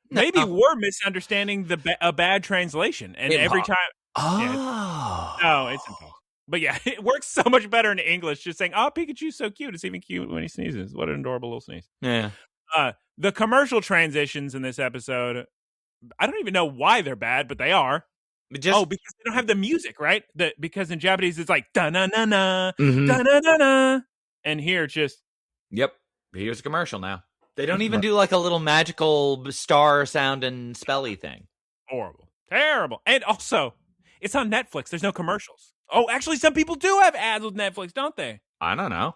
Speaker 1: Maybe we're misunderstanding a bad translation. And every time. No, it's impossible. But yeah, it works so much better in English. Just saying, oh, Pikachu's so cute. It's even cute when he sneezes. What an adorable little sneeze.
Speaker 2: Yeah.
Speaker 1: The commercial transitions in this episode, I don't even know why they're bad, but they are. Because they don't have the music, right? Because in Japanese, it's like, da-na-na-na, da-na-na-na. And here, it's just.
Speaker 2: Yep. Here's a commercial now. They don't even do like a little magical star sound and spelly thing.
Speaker 1: Horrible. Terrible. And also, it's on Netflix. There's no commercials. Oh, actually, some people do have ads with Netflix, don't they?
Speaker 2: I don't know.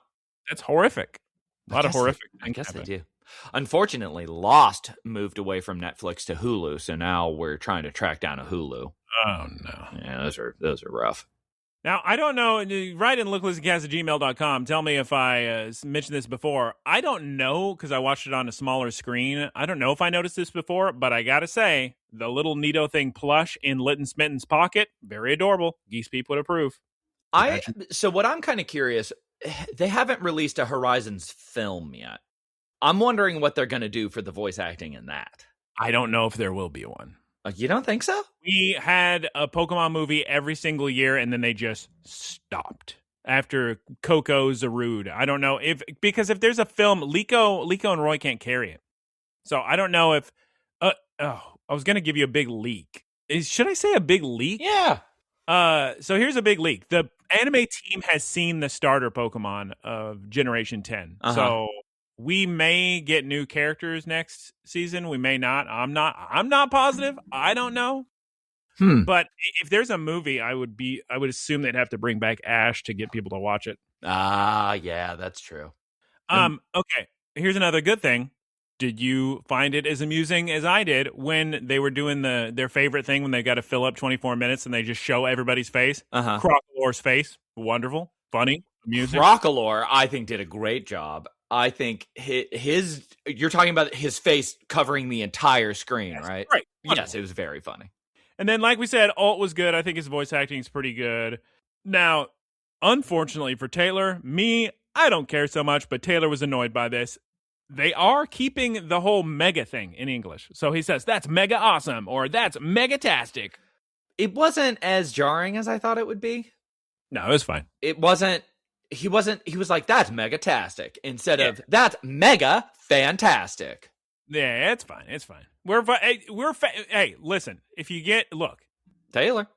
Speaker 1: That's horrific. A lot of horrific things.
Speaker 2: I guess they do. Unfortunately, Lost moved away from Netflix to Hulu, so now we're trying to track down a Hulu.
Speaker 1: Oh, no.
Speaker 2: Yeah, those are rough.
Speaker 1: Now, I don't know. Write in looklistcast@gmail.com. Tell me if I mentioned this before. I don't know, because I watched it on a smaller screen. I don't know if I noticed this before, but I got to say, the little Neato thing plush in Litten Smitten's pocket, very adorable. Geese Peep would approve.
Speaker 2: So what I'm kind of curious, they haven't released a Horizons film yet. I'm wondering what they're going to do for the voice acting in that.
Speaker 1: I don't know if there will be one.
Speaker 2: You don't think so?
Speaker 1: We had a Pokemon movie every single year, and then they just stopped after Coco Zarude. I don't know because if there's a film, Liko and Roy can't carry it. So I don't know if. I was going to give you a big leak. Should I say a big leak?
Speaker 2: Yeah.
Speaker 1: So here's a big leak. The anime team has seen the starter Pokemon of Generation 10. Uh-huh. So we may get new characters next season. We may not. I'm not positive. I don't know. But if there's a movie, I would assume they'd have to bring back Ash to get people to watch it.
Speaker 2: Yeah, that's true.
Speaker 1: Okay. Here's another good thing. Did you find it as amusing as I did when they were doing their favorite thing when they got to fill up 24 minutes and they just show everybody's face? Crocolore's face. Wonderful. Funny. Amusing.
Speaker 2: Crocolore, I think, did a great job. I think you're talking about his face covering the entire screen, right?
Speaker 1: Right.
Speaker 2: Wonderful. Yes, it was very funny.
Speaker 1: And then, like we said, Alt was good. I think his voice acting is pretty good. Now, unfortunately for Taylor, I don't care so much, but Taylor was annoyed by this. They are keeping the whole mega thing in English. So he says, that's mega awesome, or that's mega-tastic.
Speaker 2: It wasn't as jarring as I thought it would be.
Speaker 1: No, it was fine.
Speaker 2: It wasn't. He was like, that's mega-tastic, instead of, that's mega fantastic.
Speaker 1: Yeah, it's fine. It's fine. Hey, listen,
Speaker 2: Taylor,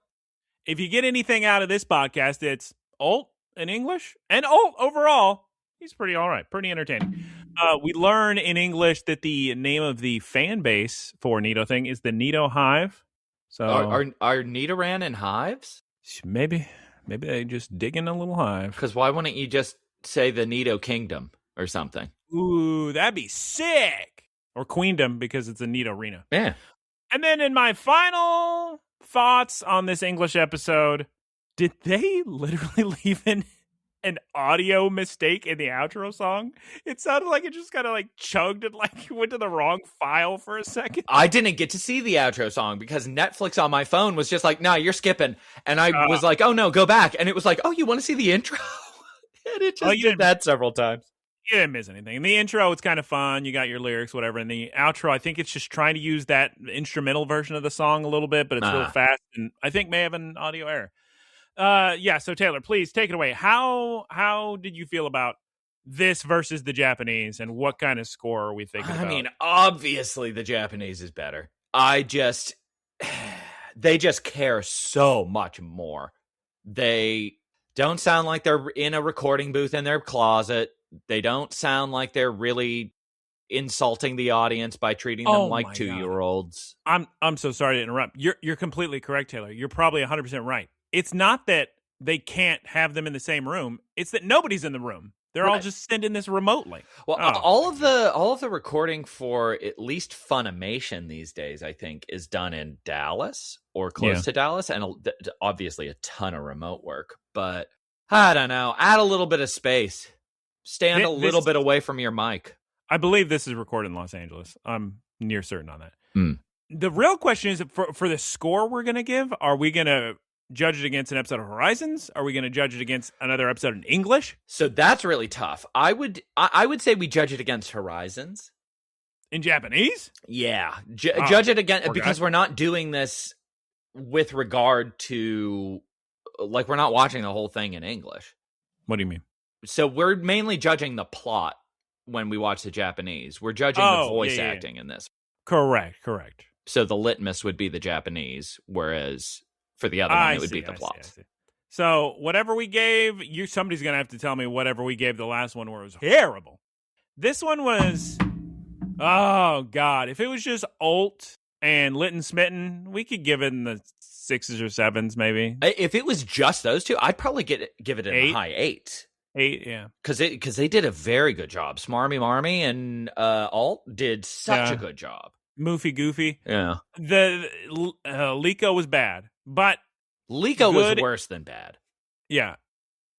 Speaker 1: if you get anything out of this podcast, it's Alt in English, and Alt overall, he's pretty all right, pretty entertaining. We learn in English that the name of the fan base for Neato thing is the Neato Hive. So
Speaker 2: are Nidoran in hives?
Speaker 1: Maybe they just dig in a little hive.
Speaker 2: Because why wouldn't you just say the Neato Kingdom or something?
Speaker 1: Ooh, that'd be sick. Or Queendom, because it's a Neato arena.
Speaker 2: Yeah.
Speaker 1: And then in my final thoughts on this English episode, did they literally leave in an audio mistake in the outro song? It sounded like it just kind of like chugged and like went to the wrong file for a second.
Speaker 2: I didn't get to see the outro song because Netflix on my phone was just like, no, you're skipping. And I was like, oh no, go back. And it was like, oh, you want to see the intro? And it just did that several times.
Speaker 1: You didn't miss anything. In the intro, it's kind of fun. You got your lyrics, whatever. In the outro, I think it's just trying to use that instrumental version of the song a little bit, but it's real fast, and I think may have an audio error. So Taylor, please take it away. How did you feel about this versus the Japanese, and what kind of score are we thinking about?
Speaker 2: I mean, obviously the Japanese is better. They just care so much more. They don't sound like they're in a recording booth in their closet. They don't sound like they're really insulting the audience by treating them like 2-year-olds.
Speaker 1: I'm so sorry to interrupt. You're completely correct, Taylor. You're probably 100% right. It's not that they can't have them in the same room. It's that nobody's in the room. They're all just sending this remotely.
Speaker 2: Well, all of the recording for at least Funimation these days, I think, is done in Dallas or close to Dallas, and obviously a ton of remote work. But I don't know. Add a little bit of space. Stand a little bit away from your mic.
Speaker 1: I believe this is recorded in Los Angeles. I'm near certain on that. The real question is, for the score we're going to give, are we going to judge it against an episode of Horizons? Are we going to judge it against another episode in English?
Speaker 2: So that's really tough. I would say we judge it against Horizons.
Speaker 1: In Japanese?
Speaker 2: Yeah. Judge it against, because we're not doing this with regard to, like, we're not watching the whole thing in English.
Speaker 1: What do you mean?
Speaker 2: So we're mainly judging the plot when we watch the Japanese. We're judging the voice acting in this.
Speaker 1: Correct.
Speaker 2: So the litmus would be the Japanese, whereas for the other one, it would be the plot.
Speaker 1: So whatever we gave, somebody's going to have to tell me whatever we gave the last one where it was terrible. This one was Oh, God. If it was just Ult and Lit and Smitten, we could give it in the 6s or 7s, maybe.
Speaker 2: If it was just those two, I'd probably give it in a high 8.
Speaker 1: 8, yeah.
Speaker 2: Because they did a very good job. Smarmy Marmy and Alt did such a good job.
Speaker 1: Moofy Goofy.
Speaker 2: Yeah.
Speaker 1: The Liko was bad, but
Speaker 2: Liko was worse than bad.
Speaker 1: Yeah.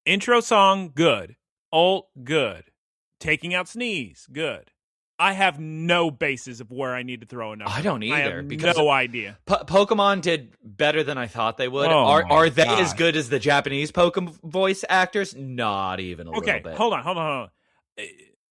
Speaker 1: Intro song, good. Ult, good. Taking out Sneeze, good. I have no basis of where I need to throw a number.
Speaker 2: I don't either.
Speaker 1: I have
Speaker 2: because
Speaker 1: no idea.
Speaker 2: Pokemon did better than I thought they would.
Speaker 1: Oh
Speaker 2: are they
Speaker 1: God.
Speaker 2: as good as the Japanese Pokemon voice actors? Not even a little bit.
Speaker 1: Okay, hold on.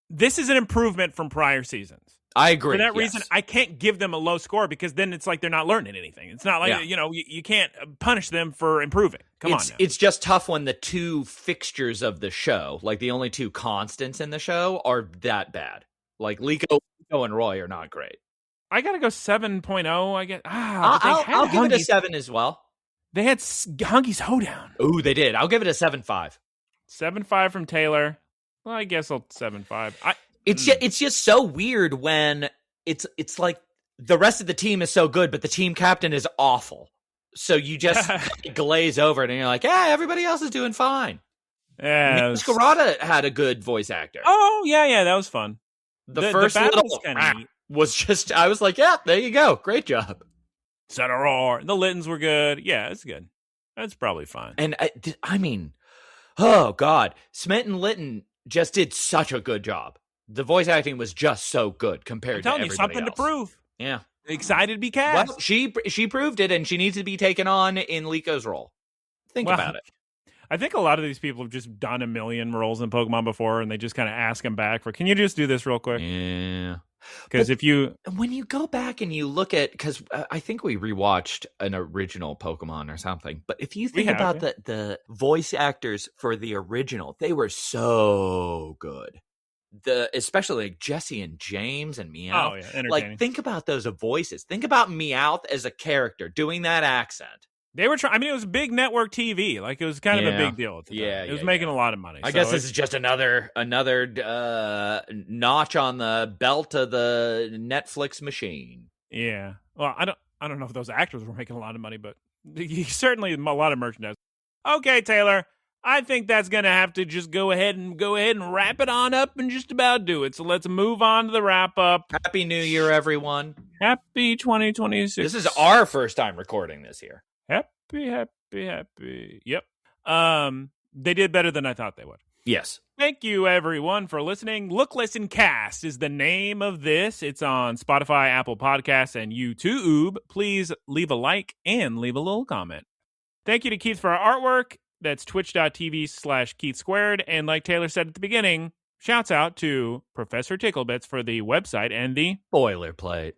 Speaker 1: This is an improvement from prior seasons.
Speaker 2: I agree.
Speaker 1: For that reason, I can't give them a low score because then it's like they're not learning anything. It's not like, you can't punish them for improving. Come on now.
Speaker 2: It's just tough when the two fixtures of the show, like the only two constants in the show, are that bad. Like Liko and Roy are not great.
Speaker 1: I got to go 7.0, I guess.
Speaker 2: I'll give it a 7 as well.
Speaker 1: They had Hunky's Hoedown.
Speaker 2: Ooh, they did. I'll give it a 7.5.
Speaker 1: 7.5 from Taylor. Well, I guess I'll 7.5.
Speaker 2: It's just so weird when it's like the rest of the team is so good, but the team captain is awful. So you just glaze over it, and you're like, yeah, everybody else is doing fine.
Speaker 1: Yeah,
Speaker 2: Masquerada had a good voice actor.
Speaker 1: Oh, yeah, that was fun.
Speaker 2: The first little was just, I was like, yeah, there you go. Great job.
Speaker 1: Set a roar. The Littens were good. Yeah, it's good. That's probably fine.
Speaker 2: And I mean, oh, God. Smitten Litten just did such a good job. The voice acting was just so good compared to everybody else.
Speaker 1: Something to prove.
Speaker 2: Yeah.
Speaker 1: Excited to be cast.
Speaker 2: Well, she proved it, and she needs to be taken on in Liko's role. Think about it.
Speaker 1: I think a lot of these people have just done a million roles in Pokemon before, and they just kind of ask them back for, can you just do this real quick?
Speaker 2: Yeah.
Speaker 1: Because
Speaker 2: when you go back and you look at, because I think we rewatched an original Pokemon or something, but if you think about the voice actors for the original, they were so good. Especially like Jesse and James and Meowth.
Speaker 1: Oh, yeah, entertaining.
Speaker 2: Like, think about those voices. Think about Meowth as a character doing that accent.
Speaker 1: They were trying. I mean, it was big network TV. Like, it was kind of a big deal at the time.
Speaker 2: Yeah,
Speaker 1: it was making a lot of money.
Speaker 2: I guess this is just another notch on the belt of the Netflix machine.
Speaker 1: Yeah. Well, I don't know if those actors were making a lot of money, but certainly a lot of merchandise. Okay, Taylor. I think that's going to have to just go ahead and wrap it on up and just about do it. So let's move on to the wrap up.
Speaker 2: Happy New Year, everyone.
Speaker 1: Happy 2026.
Speaker 2: This is our first time recording this year.
Speaker 1: Happy. Yep. They did better than I thought they would.
Speaker 2: Yes.
Speaker 1: Thank you, everyone, for listening. Look, Listen, Cast is the name of this. It's on Spotify, Apple Podcasts, and YouTube. Please leave a like and leave a little comment. Thank you to Keith for our artwork. That's twitch.tv/Keith Squared. And like Taylor said at the beginning, shouts out to Professor Ticklebits for the website and the
Speaker 2: boilerplate.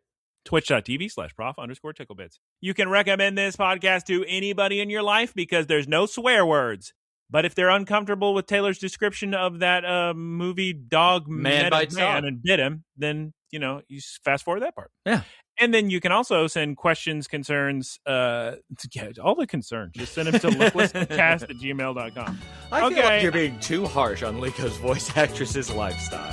Speaker 1: Twitch.tv/prof_ticklebits. You can recommend this podcast to anybody in your life because there's no swear words. But if they're uncomfortable with Taylor's description of that movie Dog
Speaker 2: Man Bites Dog
Speaker 1: and bit him, then, you fast forward that part.
Speaker 2: Yeah.
Speaker 1: And then you can also send questions, concerns, all the concerns. Just send them to looklistencast@gmail.com.
Speaker 2: I feel like you're being too harsh on Liko's voice actress's lifestyle.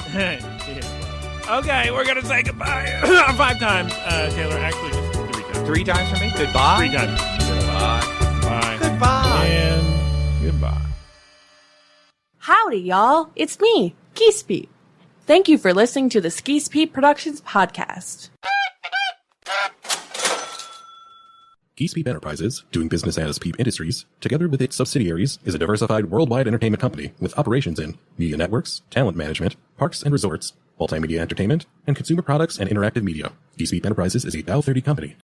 Speaker 1: Okay, we're going to say goodbye 5 times. Taylor, actually just 3 times.
Speaker 2: 3 times for me? Goodbye?
Speaker 1: 3 times.
Speaker 2: Goodbye.
Speaker 1: Bye.
Speaker 2: Goodbye.
Speaker 1: And goodbye.
Speaker 3: Howdy, y'all. It's me, Geese Peep. Thank you for listening to the Geese Peep Productions podcast.
Speaker 4: Geese Peep Enterprises, doing business as Peep Industries, together with its subsidiaries, is a diversified worldwide entertainment company with operations in media networks, talent management, parks and resorts, multimedia entertainment, and consumer products and interactive media. Geese Peep Enterprises is a Dow 30 company.